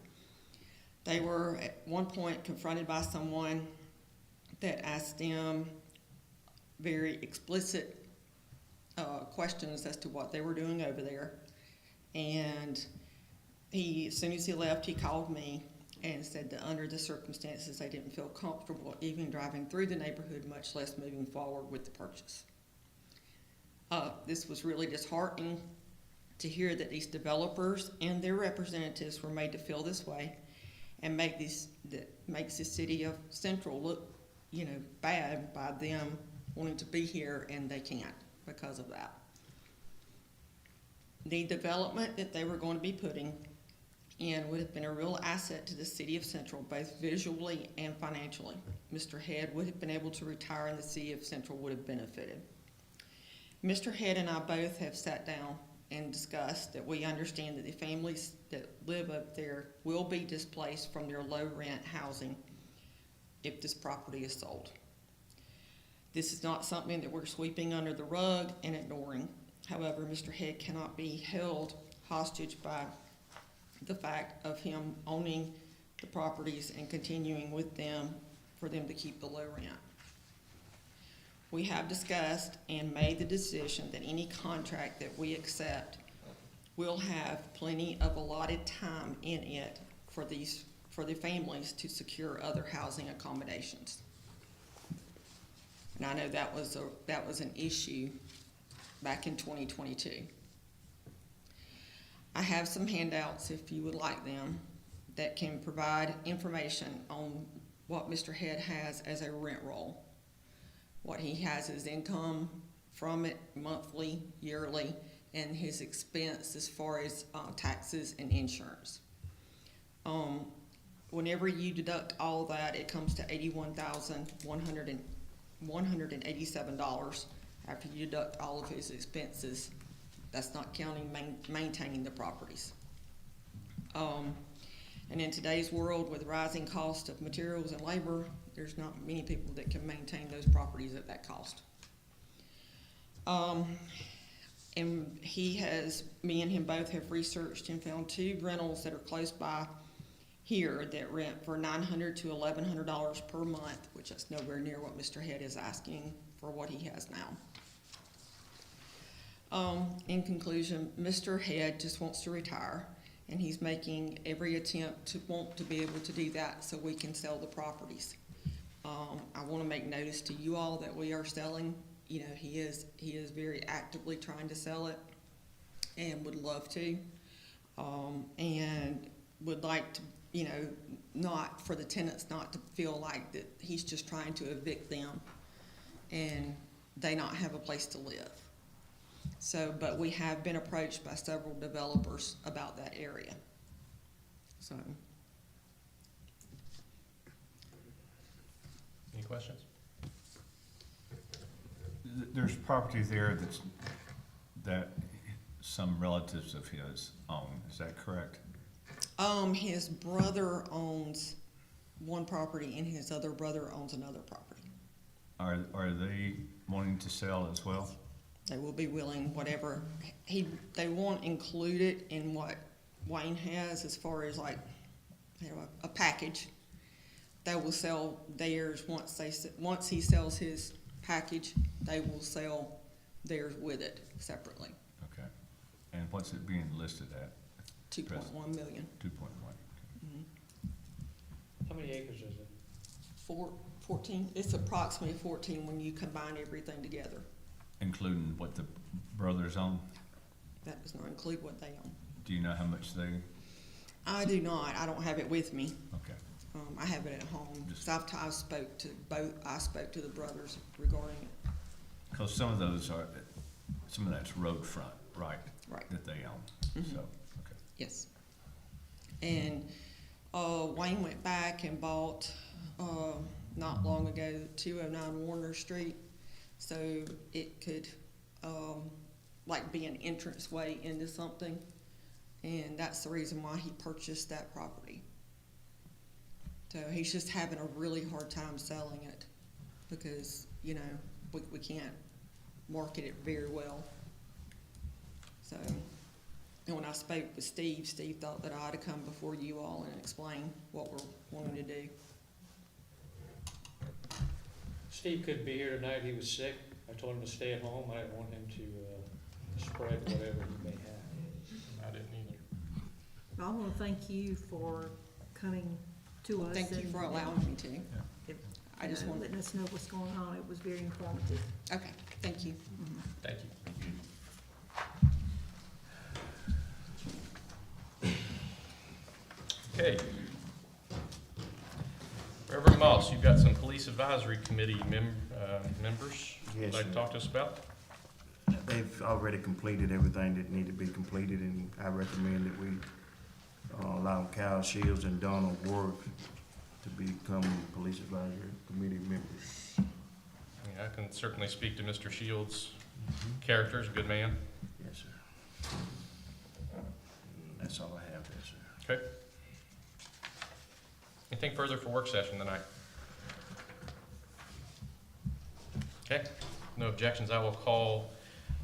They were at one point confronted by someone that asked them very explicit questions as to what they were doing over there. And as soon as he left, he called me and said that under the circumstances, they didn't feel comfortable even driving through the neighborhood, much less moving forward with the purchase. This was really disheartening to hear that these developers and their representatives were made to feel this way, and makes the city of Central look, bad by them wanting to be here and they can't because of that. The development that they were going to be putting in would have been a real asset to the city of Central, both visually and financially. Mr. Head would have been able to retire, and the city of Central would have benefited. Mr. Head and I both have sat down and discussed that we understand that the families that live up there will be displaced from their low rent housing if this property is sold. This is not something that we're sweeping under the rug and ignoring. However, Mr. Head cannot be held hostage by the fact of him owning the properties and continuing with them for them to keep the low rent. We have discussed and made the decision that any contract that we accept will have plenty of allotted time in it for the families to secure other housing accommodations. And I know that was an issue back in 2022. I have some handouts, if you would like them, that can provide information on what Mr. Head has as a rent roll, what he has as income from it monthly, yearly, and his expense as far as taxes and insurance. Whenever you deduct all that, it comes to $81,187 after you deduct all of his expenses. That's not counting maintaining the properties. And in today's world, with rising cost of materials and labor, there's not many people that can maintain those properties at that cost. And me and him both have researched and found 2 rentals that are close by here that rent for $900 to $1,100 per month, which is nowhere near what Mr. Head is asking for what he has now. In conclusion, Mr. Head just wants to retire, and he's making every attempt to want to be able to do that so we can sell the properties. I want to make notice to you all that we are selling. You know, he is very actively trying to sell it and would love to, and would like to, you know, not for the tenants not to feel like that he's just trying to evict them and they not have a place to live. So, but we have been approached by several developers about that area. So. Any questions? There's property there that some relatives of his own, is that correct? His brother owns one property and his other brother owns another property. Are they wanting to sell as well? They will be willing, whatever, they won't include it in what Wayne has as far as like, you know, a package. They will sell theirs once he sells his package, they will sell theirs with it separately. Okay. And what's it being listed at? 2.1 million. 2.1. How many acres is it? 14, it's approximately 14 when you combine everything together. Including what the brothers own? That does not include what they own. Do you know how much they? I do not, I don't have it with me. Okay. I have it at home. I spoke to the brothers regarding it. Because some of that's road front, right? Right. That they own, Mhm. so, okay. Yes. And Wayne went back and bought, not long ago, 209 Warner Street. So it could, like be an entranceway into something. And that's the reason why he purchased that property. So he's just having a really hard time selling it because, you know, we can't market it very well. So, and when I spoke with Steve thought that I ought to come before you all and explain what we're wanting to do. Steve couldn't be here tonight, he was sick. I told him to stay at home, I didn't want him to spread whatever he may have. I didn't either. I want to thank you for coming to us. Thank you for allowing me to. I just wanted, letting us know what's going on. It was very informative. okay, thank you. Thank you. Okay. Reverend Moss, you've got some police advisory committee members you'd Yes, like to sir. talk to us about? They've already completed everything that needed to be completed, and I recommend that we allow Kyle Shields and Donald Ward to become police advisory committee members. Yeah, I can certainly speak to Mr. Shields' character, he's a good man. Yes, sir. That's all I have there, sir. Okay. Anything further for work session tonight? Okay, no objections, I will call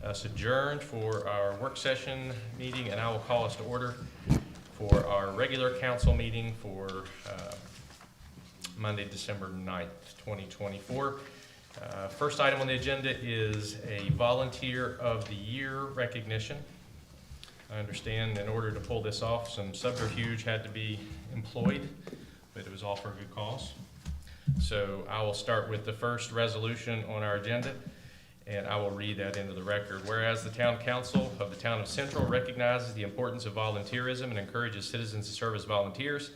us adjourned for our work session meeting, and I will call us to order for our regular council meeting for Monday, December 9th, 2024. First item on the agenda is a Volunteer of the Year recognition. I understand in order to pull this off, some subterfuge had to be employed, but it was all for a good cause. So I will start with the first resolution on our agenda, and I will read that into the record. Whereas the Town Council of the Town of Central recognizes the importance of volunteerism and encourages citizens to serve as volunteers,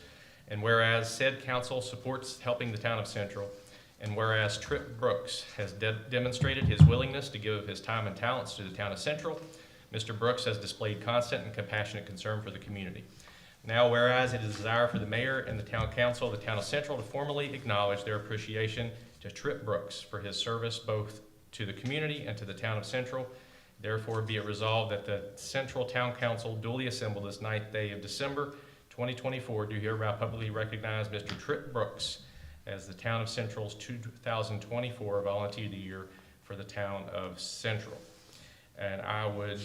and whereas said council supports helping the Town of Central, and whereas Trip Brooks has demonstrated his willingness to give of his time and talents to the Town of Central, Mr. Brooks has displayed constant and compassionate concern for the community. Now, whereas it is a desire for the mayor and the town council of the Town of Central to formally acknowledge their appreciation to Trip Brooks for his service both to the community and to the Town of Central, therefore be it resolved that the Central Town Council duly assembled this 9th day of December 2024, do hereby publicly recognize Mr. Trip Brooks as the Town of Central's 2024 Volunteer of the Year for the Town of Central. And I would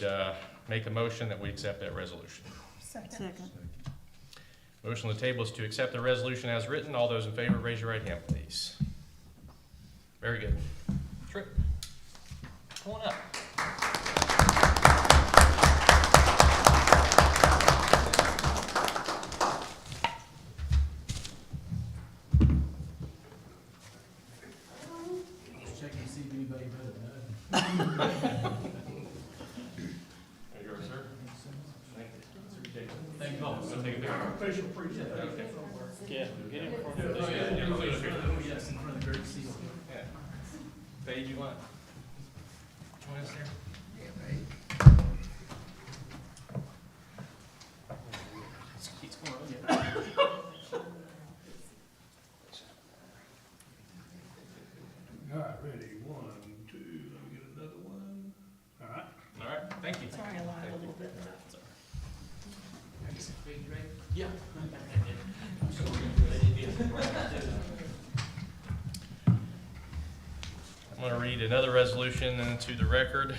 make a motion that we accept that resolution. Second. Motion on the table is to accept the resolution as written. All those in favor, raise your right hand, please. Very good. Trip, come on up. Check and see if anybody better than that. There you go, sir. Thank you all. We'll take a picture. Official appreciate it. Yeah, get in front Yes, in front of the great seal. Paige, you want? Join us there. All right, ready, 1, 2, let me get another one. All right. All right, thank you. Sorry, I lied a little bit. Yeah. I'm going to read another resolution into the record.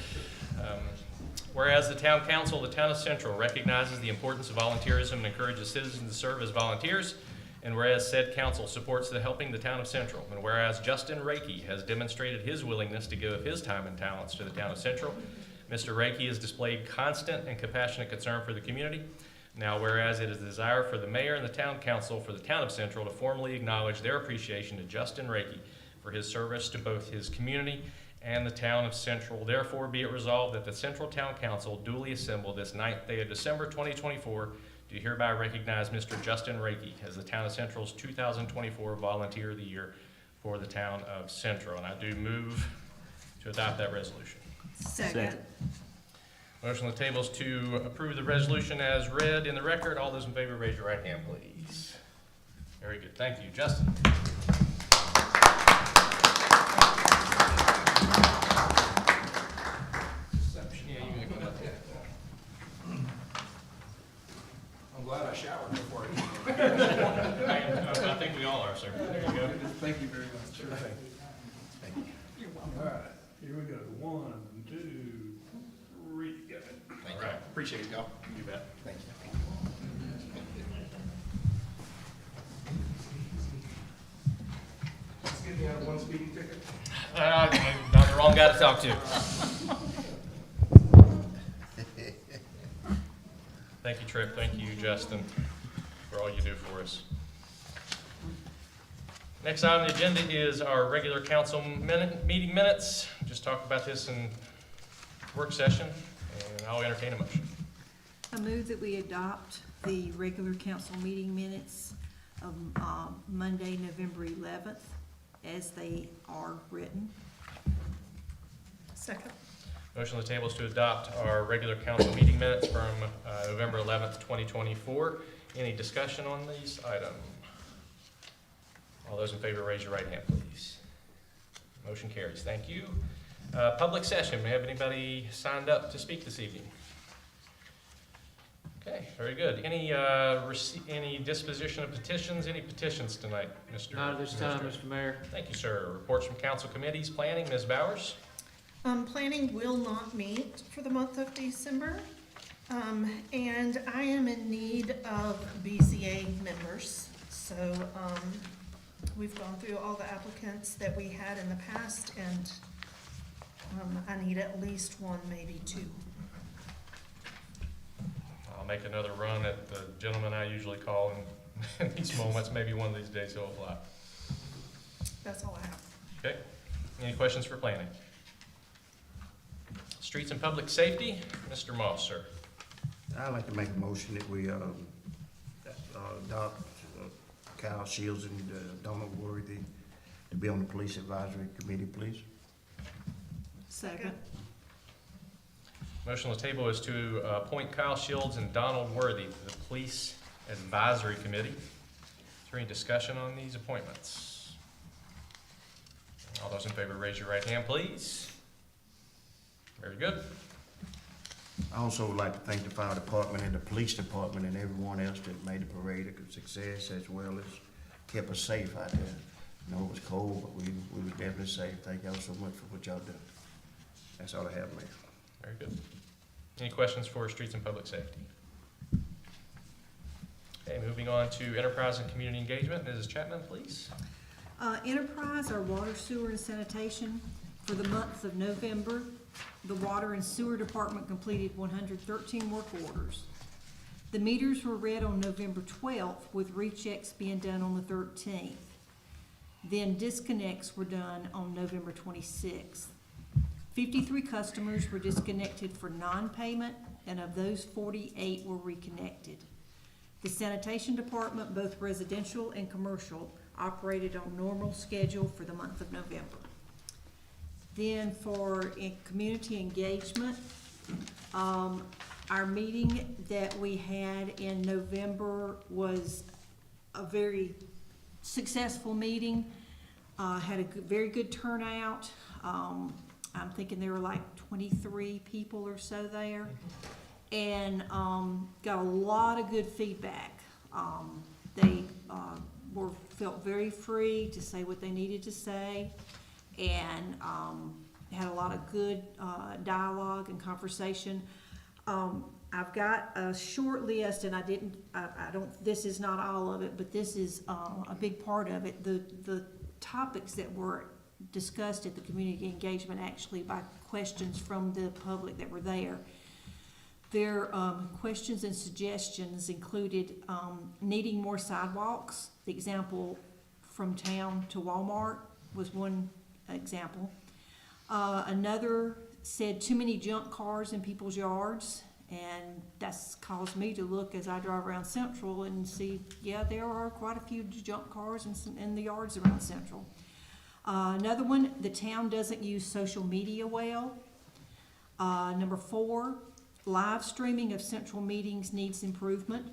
Whereas the Town Council of the Town of Central recognizes the importance of volunteerism and encourages citizens to serve as volunteers, and whereas said council supports the helping the Town of Central, and whereas Justin Reiki has demonstrated his willingness to give his time and talents to the Town of Central, Mr. Reiki has displayed constant and compassionate concern for the community. Now whereas it is the desire for the mayor and the Town Council for the Town of Central to formally acknowledge their appreciation to Justin Reiki for his service to both his community and the Town of Central. Therefore, be it resolved that the Central Town Council duly assembled this 9th day of December 2024 do hereby recognize Mr. Justin Reiki as the Town of Central's 2024 Volunteer of the Year for the Town of Central. And I do move to adopt that resolution. Second. Motion on the table is to approve the resolution as read in the record. All those in favor, raise your right hand, please. Very good. Thank you. Justin. Yeah, you may come up here. I'm glad I showered before I came. I think we all are, sir. There you go. Thank you very much. Sure thing. All right, here we go, 1, 2, 3, go. All right. Appreciate it, y'all. You bet. Thank you. Let's get me out of one speeding ticket. I'm the wrong guy to talk to. Thank you, Trip. Thank you, Justin, for all you do for us. Next item on the agenda is our regular council meeting minutes. Just talked about this in work session, and I'll entertain a motion. I move that we adopt the regular council meeting minutes of Monday, November 11th, as they are written. Second. Motion on the table is to adopt our regular council meeting minutes from November 11th, 2024. Any discussion on these items? All those in favor, raise your right hand, please. Motion carries. Thank you. Public session. May I have anybody signed up to speak this evening? Okay, very good. Any disposition of petitions? Any petitions tonight, Mr. Not at this time, Administrator? Mr. Mayor. Thank you, sir. Reports from council committees. Planning, Ms. Bowers. Planning will not meet for the month of December, and I am in need of BCA members. So, we've gone through all the applicants that we had in the past, and, I need at least one, maybe two. I'll make another run at the gentleman I usually call in these moments. Maybe one of these days he'll apply. That's all I have. Okay. Any questions for planning? Streets and Public Safety, Mr. Moss, sir. I'd like to make a motion that we adopt Kyle Shields and Donald Worthy to be on the Police Advisory Committee, please. Second. Motion on the table is to appoint Kyle Shields and Donald Worthy to the Police Advisory Committee. Is there any discussion on these appointments? All those in favor, raise your right hand, please. Very good. I also would like to thank the fire department and the police department and everyone else that made the parade a success, as well as kept us safe out there. I know it was cold, but we were definitely safe. Thank y'all so much for what y'all done. That's all I have, Mayor. Very good. Any questions for Streets and Public Safety? Okay, moving on to Enterprise and Community Engagement. Mrs. Chapman, please. Enterprise, our water, sewer, and sanitation, for the month of November, the Water and Sewer Department completed 113 work orders. The meters were read on November 12th, with rechecks being done on the 13th. Then disconnects were done on November 26th. 53 customers were disconnected for non-payment, and of those, 48 were reconnected. The sanitation department, both residential and commercial, operated on normal schedule for the month of November. Then for community engagement, our meeting that we had in November was a very successful meeting. Had a very good turnout. I'm thinking there were like 23 people or so there, and got a lot of good feedback. They felt very free to say what they needed to say, and had a lot of good dialogue and conversation. I've got a short list, and this is not all of it, but this is a big part of it. The topics that were discussed at the community engagement, actually by questions from the public that were there. Their questions and suggestions included needing more sidewalks. The example from town to Walmart was one example. Another said too many junk cars in people's yards, and that's caused me to look as I drive around Central and see, yeah, there are quite a few junk cars in the yards around Central. Another one, the town doesn't use social media well. Number 4, live streaming of central meetings needs improvement.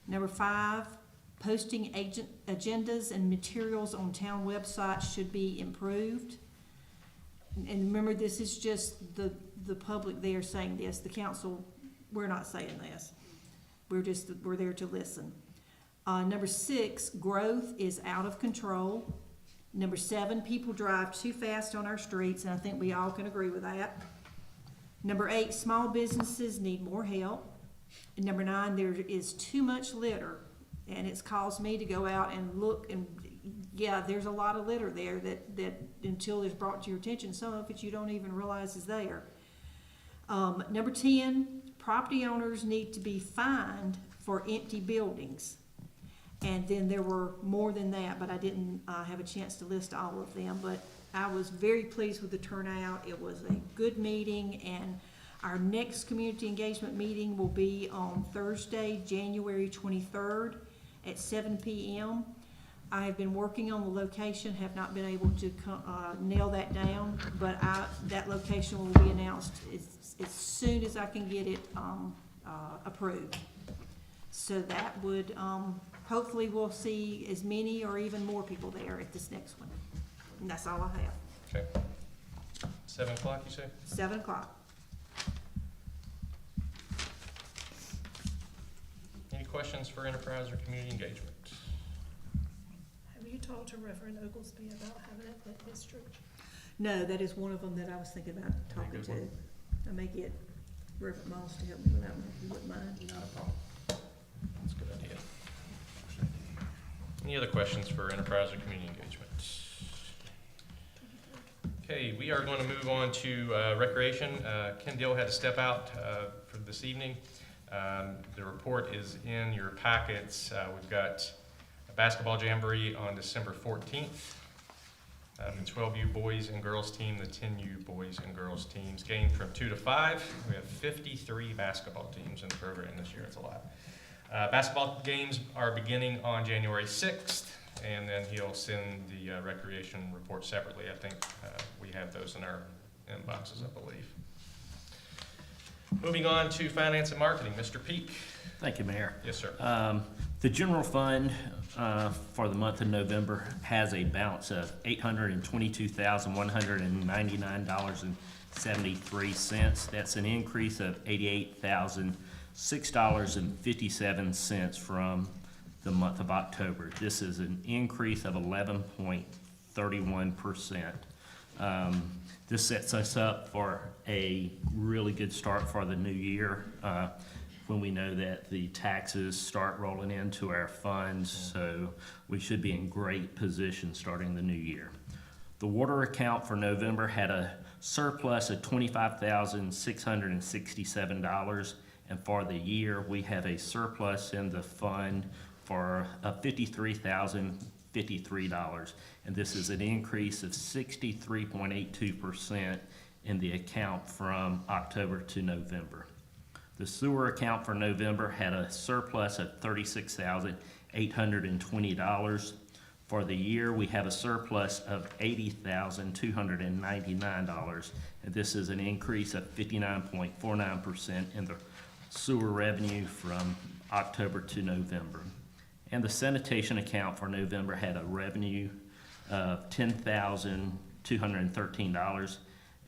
Number 5, posting agendas and materials on town websites should be improved. And remember, this is just the public there saying this. The council, we're not saying this. We're there to listen. Number 6, growth is out of control. Number 7, people drive too fast on our streets, and I think we all can agree with that. Number 8, small businesses need more help. And number 9, there is too much litter, and it's caused me to go out and look, and yeah, there's a lot of litter there that until it's brought to your attention, some of it you don't even realize is there. Number 10, property owners need to be fined for empty buildings. And then there were more than that, but I didn't have a chance to list all of them. But I was very pleased with the turnout. It was a good meeting, and our next community engagement meeting will be on Thursday, January 23rd at 7 p.m. I have been working on the location, have not been able to nail that down, but that location will be announced as soon as I can get it approved. So that would, hopefully we'll see as many or even more people there at this next one. And that's all I have. Okay. 7 o'clock, you say? 7 o'clock. Any questions for Enterprise or Community Engagement? Have you talked to Reverend Oglesby about having it at his church? No, that is one of them that I was thinking about talking good to. one. I may get Reverend Moss to help me with that one, if you wouldn't mind. Not a problem. That's a good idea. Any other questions for Enterprise or Community Engagement? Okay, we are going to move on to Recreation. Ken Dill had to step out for this evening. The report is in your packets. We've got a basketball jamboree on December 14th. The 12U boys and girls team, the 10U boys and girls teams gained from 2 to 5. We have 53 basketball teams in the program this year. It's a lot. Basketball games are beginning on January 6th, and then he'll send the recreation report separately. I think we have those in our inboxes, I believe. Moving on to finance and marketing, Mr. Peak. Thank you, Mayor. Yes, sir. The general fund for the month of November has a balance of $822,199.60. $1,000,000.73. That's an increase of $88,006.57 from the month of October. This is an increase of 11.31%. This sets us up for a really good start for the new year, when we know that the taxes start rolling into our funds, so we should be in great position starting the new year. The water account for November had a surplus of $25,667, and for the year, we have a surplus in the fund for $53,053, and this is an increase of 63.82% in the account from October to November. The sewer account for November had a surplus of $36,820. For the year, we have a surplus of $80,299, and this is an increase of 59.49% in the sewer revenue from October to November. And the sanitation account for November had a revenue of $10,213,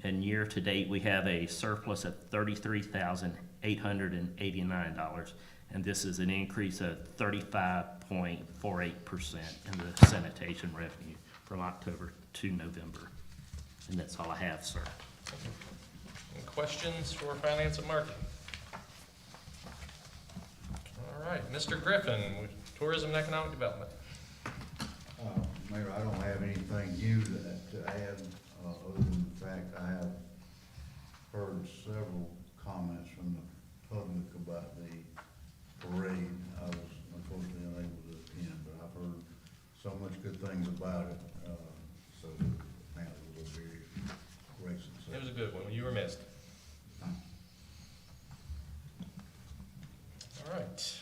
and year-to-date, we have a surplus of $33,889, and this is an increase of 35.48% in the sanitation revenue from October to November. And that's all I have, sir. Any questions for Finance and Marketing? All right, Mr. Griffin, with Tourism and Economic Development. Mayor, I don't have anything new to add, other than the fact I have heard several comments from the public about the parade. I was unfortunately unable to attend, but I've heard so much good things about it, so apparently it was a very great success. It was a good one. You were missed. All right.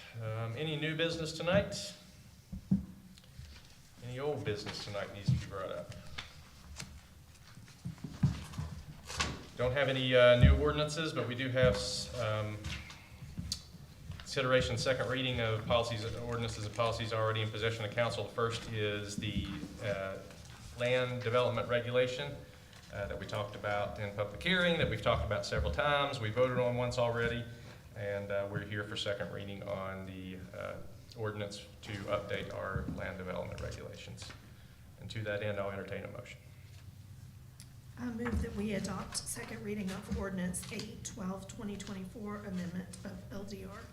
Any new business tonight? Any old business tonight needs to be brought up? Don't have any new ordinances, but we do have consideration second reading of policies, ordinances and policies already in possession of council. The first is the land development regulation that we talked about in public hearing, that we've talked about several times. We voted on once already, and we're here for second reading on the ordinance to update our land development regulations. And to that end, I'll entertain a motion. I move that we adopt second reading of ordinance 8/12/2024, amendment of LDR.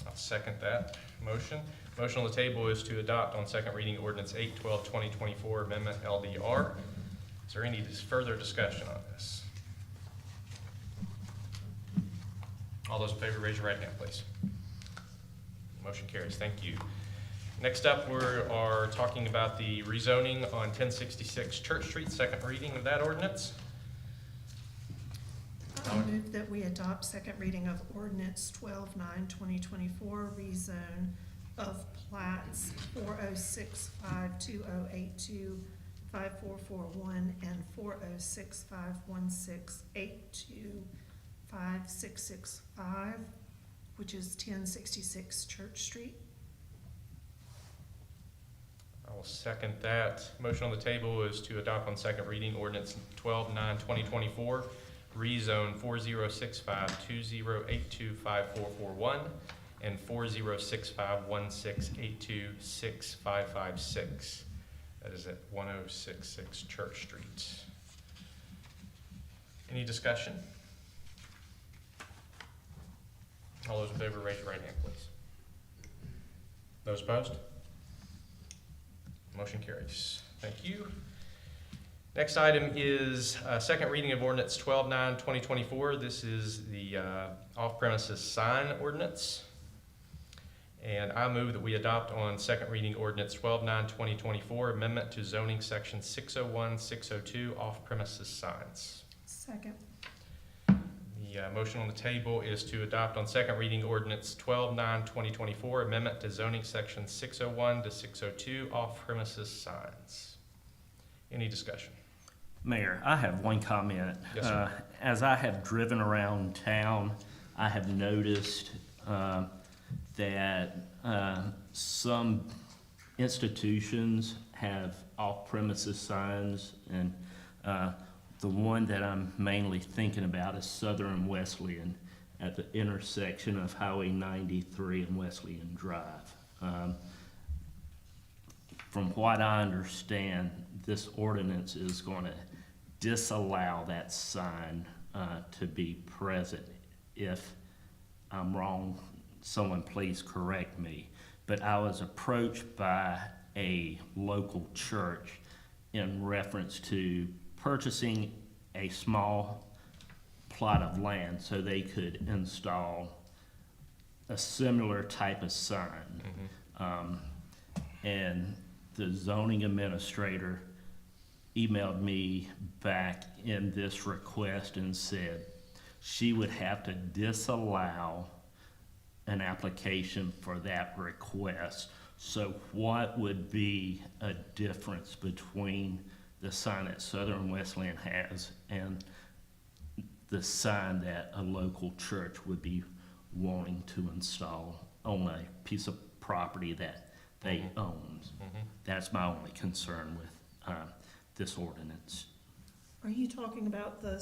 I'll second that motion. Motion on the table is to adopt on second reading ordinance 8/12/2024, amendment LDR. Is there any further discussion on this? All those in favor, raise your right hand, please. Motion carries. Thank you. Next up, we are talking about the rezoning on 1066 Church Street, second reading of that ordinance. I move that we adopt second reading of ordinance 12/9/2024, rezone of plats 40652082, 5441, and 40651682, 5665, which is 1066 Church Street. I will second that. Motion on the table is to adopt on second reading ordinance 12/9/2024, rezone 40652082, 5441, and 40651682, 6556. That is at 1066 Church Street. Any discussion? All those in favor, raise your right hand, please. Those opposed? Motion carries. Thank you. Next item is second reading of ordinance 12/9/2024. This is the off-premises sign ordinance. And I move that we adopt on second reading ordinance 12/9/2024, amendment to zoning section 601, 602, off-premises signs. Second. The motion on the table is to adopt on second reading ordinance 12/9/2024, amendment to zoning section 601 to 602, off-premises signs. Any discussion? Mayor, I have one comment. Yes, sir. As I have driven around town, I have noticed that some institutions have off-premises signs, and The one that I'm mainly thinking about is Southern Wesleyan at the intersection of Highway 93 and Wesleyan Drive. From what I understand, this ordinance is going to disallow that sign to be present. If I'm wrong, someone please correct me. But I was approached by a local church in reference to purchasing a small plot of land so they could install a similar type of sign. And the zoning administrator emailed me back in this request and said she would have to disallow an application for that request. So what would be a difference between the sign that Southern Wesleyan has and the sign that a local church would be wanting to install on a piece of property that they own? That's my only concern with this ordinance. Are you talking about the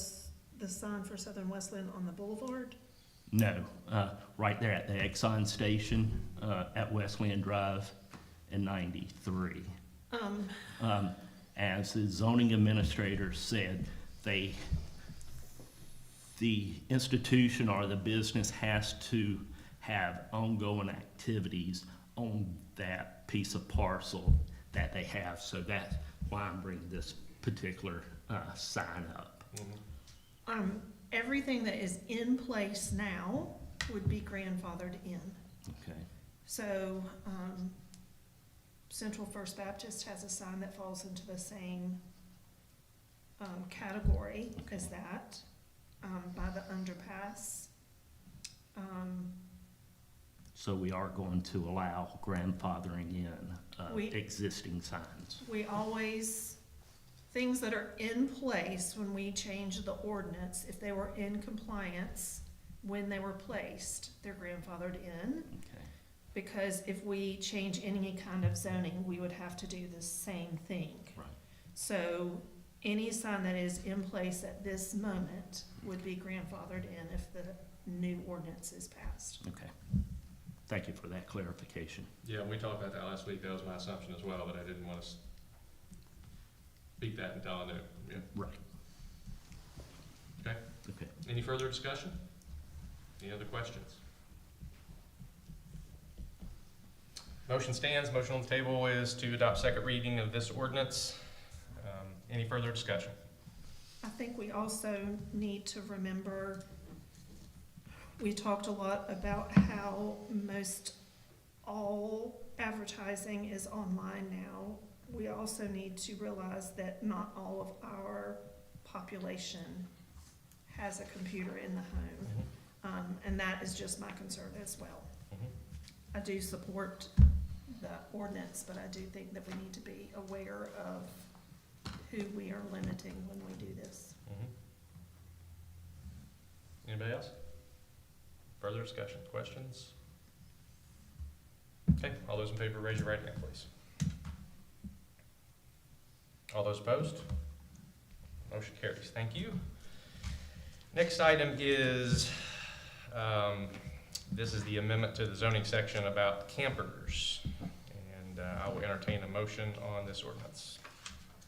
sign for Southern Wesleyan on the boulevard? No, right there at the Exxon station at Wesleyan Drive and 93. As the zoning administrator said, the institution or the business has to have ongoing activities on that piece of parcel that they have. So that's why I'm bringing this particular sign up. Everything that is in place now would be grandfathered in. Okay. So, Central First Baptist has a sign that falls into the same category as that, by the underpass. So we are going to allow grandfathering in We- existing signs. We always, things that are in place when we change the ordinance, if they were in compliance when they were placed, they're grandfathered in. Okay. Because if we change any kind of zoning, we would have to do the same thing. Right. So any sign that is in place at this moment would be grandfathered in if the new ordinance is passed. Okay. Thank you for that clarification. Yeah, we talked about that last week. That was my assumption as well, but I didn't want to speak that until I knew. Yeah. Right. Okay. Okay. Any further discussion? Any other questions? Motion stands. Motion on the table is to adopt second reading of this ordinance. Any further discussion? I think we also need to remember, we talked a lot about how most all advertising is online now. We also need to realize that not all of our population has a computer in the home. And that is just my concern as well. I do support the ordinance, but I do think that we need to be aware of who we are limiting when we do this. Anybody else? Further discussion, questions? Okay, all those in favor, raise your right hand, please. All those opposed? Motion carries. Thank you. Next item is, this is the amendment to the zoning section about campers. And I will entertain a motion on this ordinance.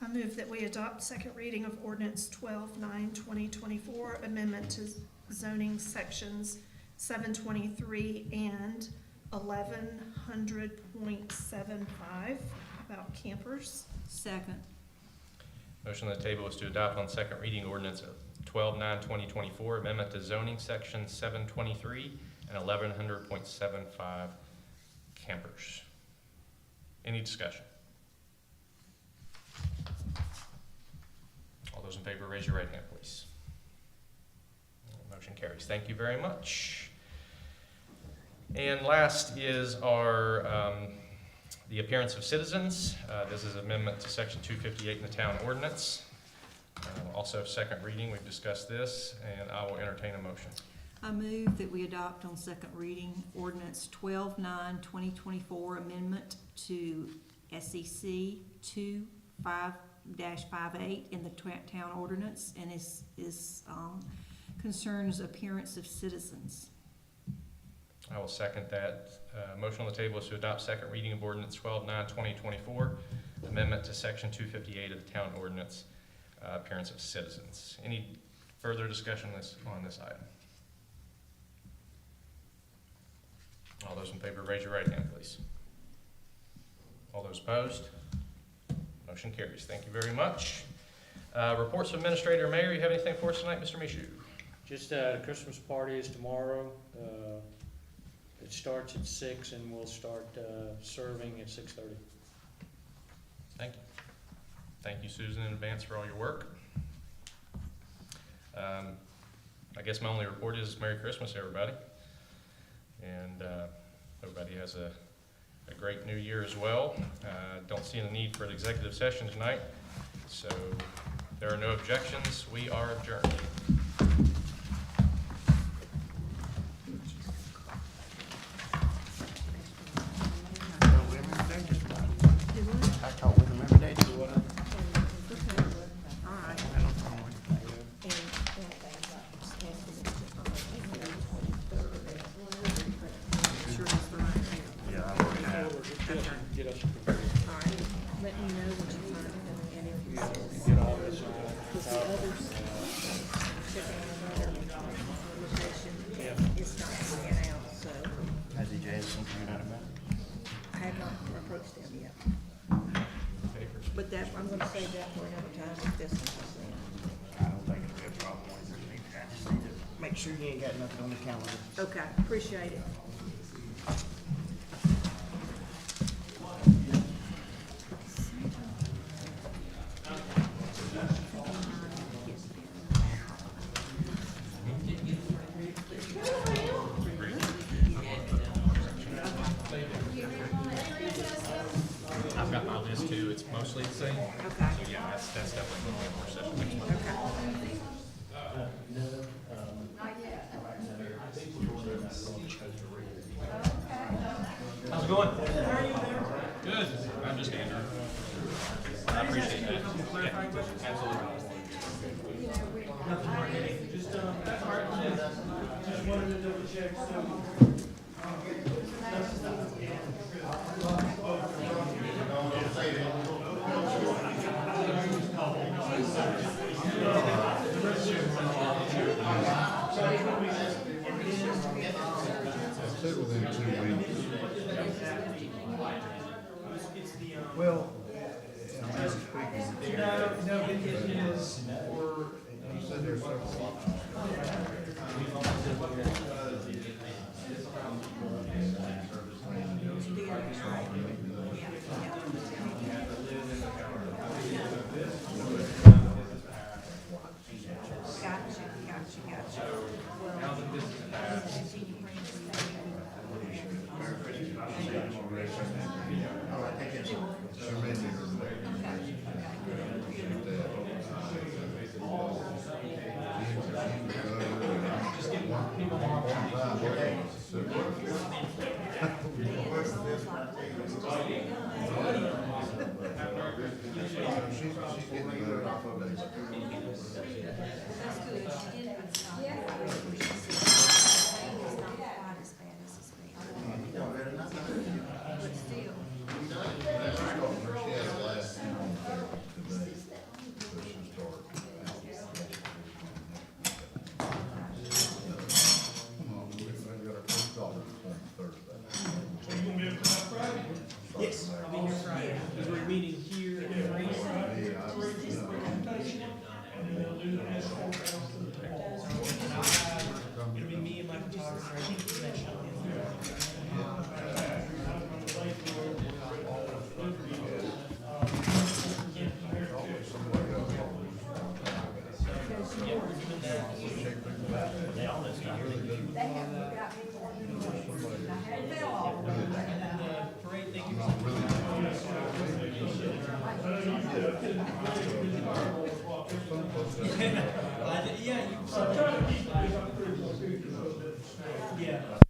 I move that we adopt second reading of ordinance 12/9/2024, amendment to zoning sections 723 and 1100.75 about campers. Second. Motion on the table is to adopt on second reading ordinance 12/9/2024, amendment to zoning section 723 and 1100.75 campers. Any discussion? All those in favor, raise your right hand, please. Motion carries. Thank you very much. And last is our, the appearance of citizens. This is amendment to section 258 in the town ordinance. Also second reading, we've discussed this, and I will entertain a motion. I move that we adopt on second reading ordinance 12/9/2024, amendment to SEC 259 58 in the town ordinance, and concerns appearance of citizens. I will second that. Motion on the table is to adopt second reading of ordinance 12/9/2024, amendment to section 258 of the town ordinance, appearance of citizens. Any further discussion on this item? All those in favor, raise your right hand, please. All those opposed? Motion carries. Thank you very much. Reports of Administrator Mayor, you have anything for us tonight, Mr. Michoud? Just, the Christmas party is tomorrow. It starts at 6 and we'll start, serving at 6:30. Thank you. Thank you, Susan, in advance for all your work. I guess my only report is Merry Christmas, everybody. And everybody has a great new year as well. Don't see any need for an executive session tonight. So if there are no objections, we are adjourned. I talked with him every day. All right. Sure it's the right thing. Yeah, I already have. Get us All right, let me know what you find, and if you see. get all this, Because the others, check out another location, it's not sent out, so Has he asked something out about it? I have not approached them yet. But that, I'm gonna save that for another time if this one's sent. I don't think it'll be a problem. I just need to make sure he ain't got nothing on the calendar. Okay, appreciate it. I've got my list too. It's mostly the same. Okay. So yeah, that's definitely going to be more session next month. How's it going? Good. I'm just Andrew. I appreciate that. Yeah, absolutely. Said within 2 weeks. Well, I'm speaking. No, it is, or, you said there's several options. Gotcha. She's getting better off of it. That's good. She did, but it's not. Yeah, you.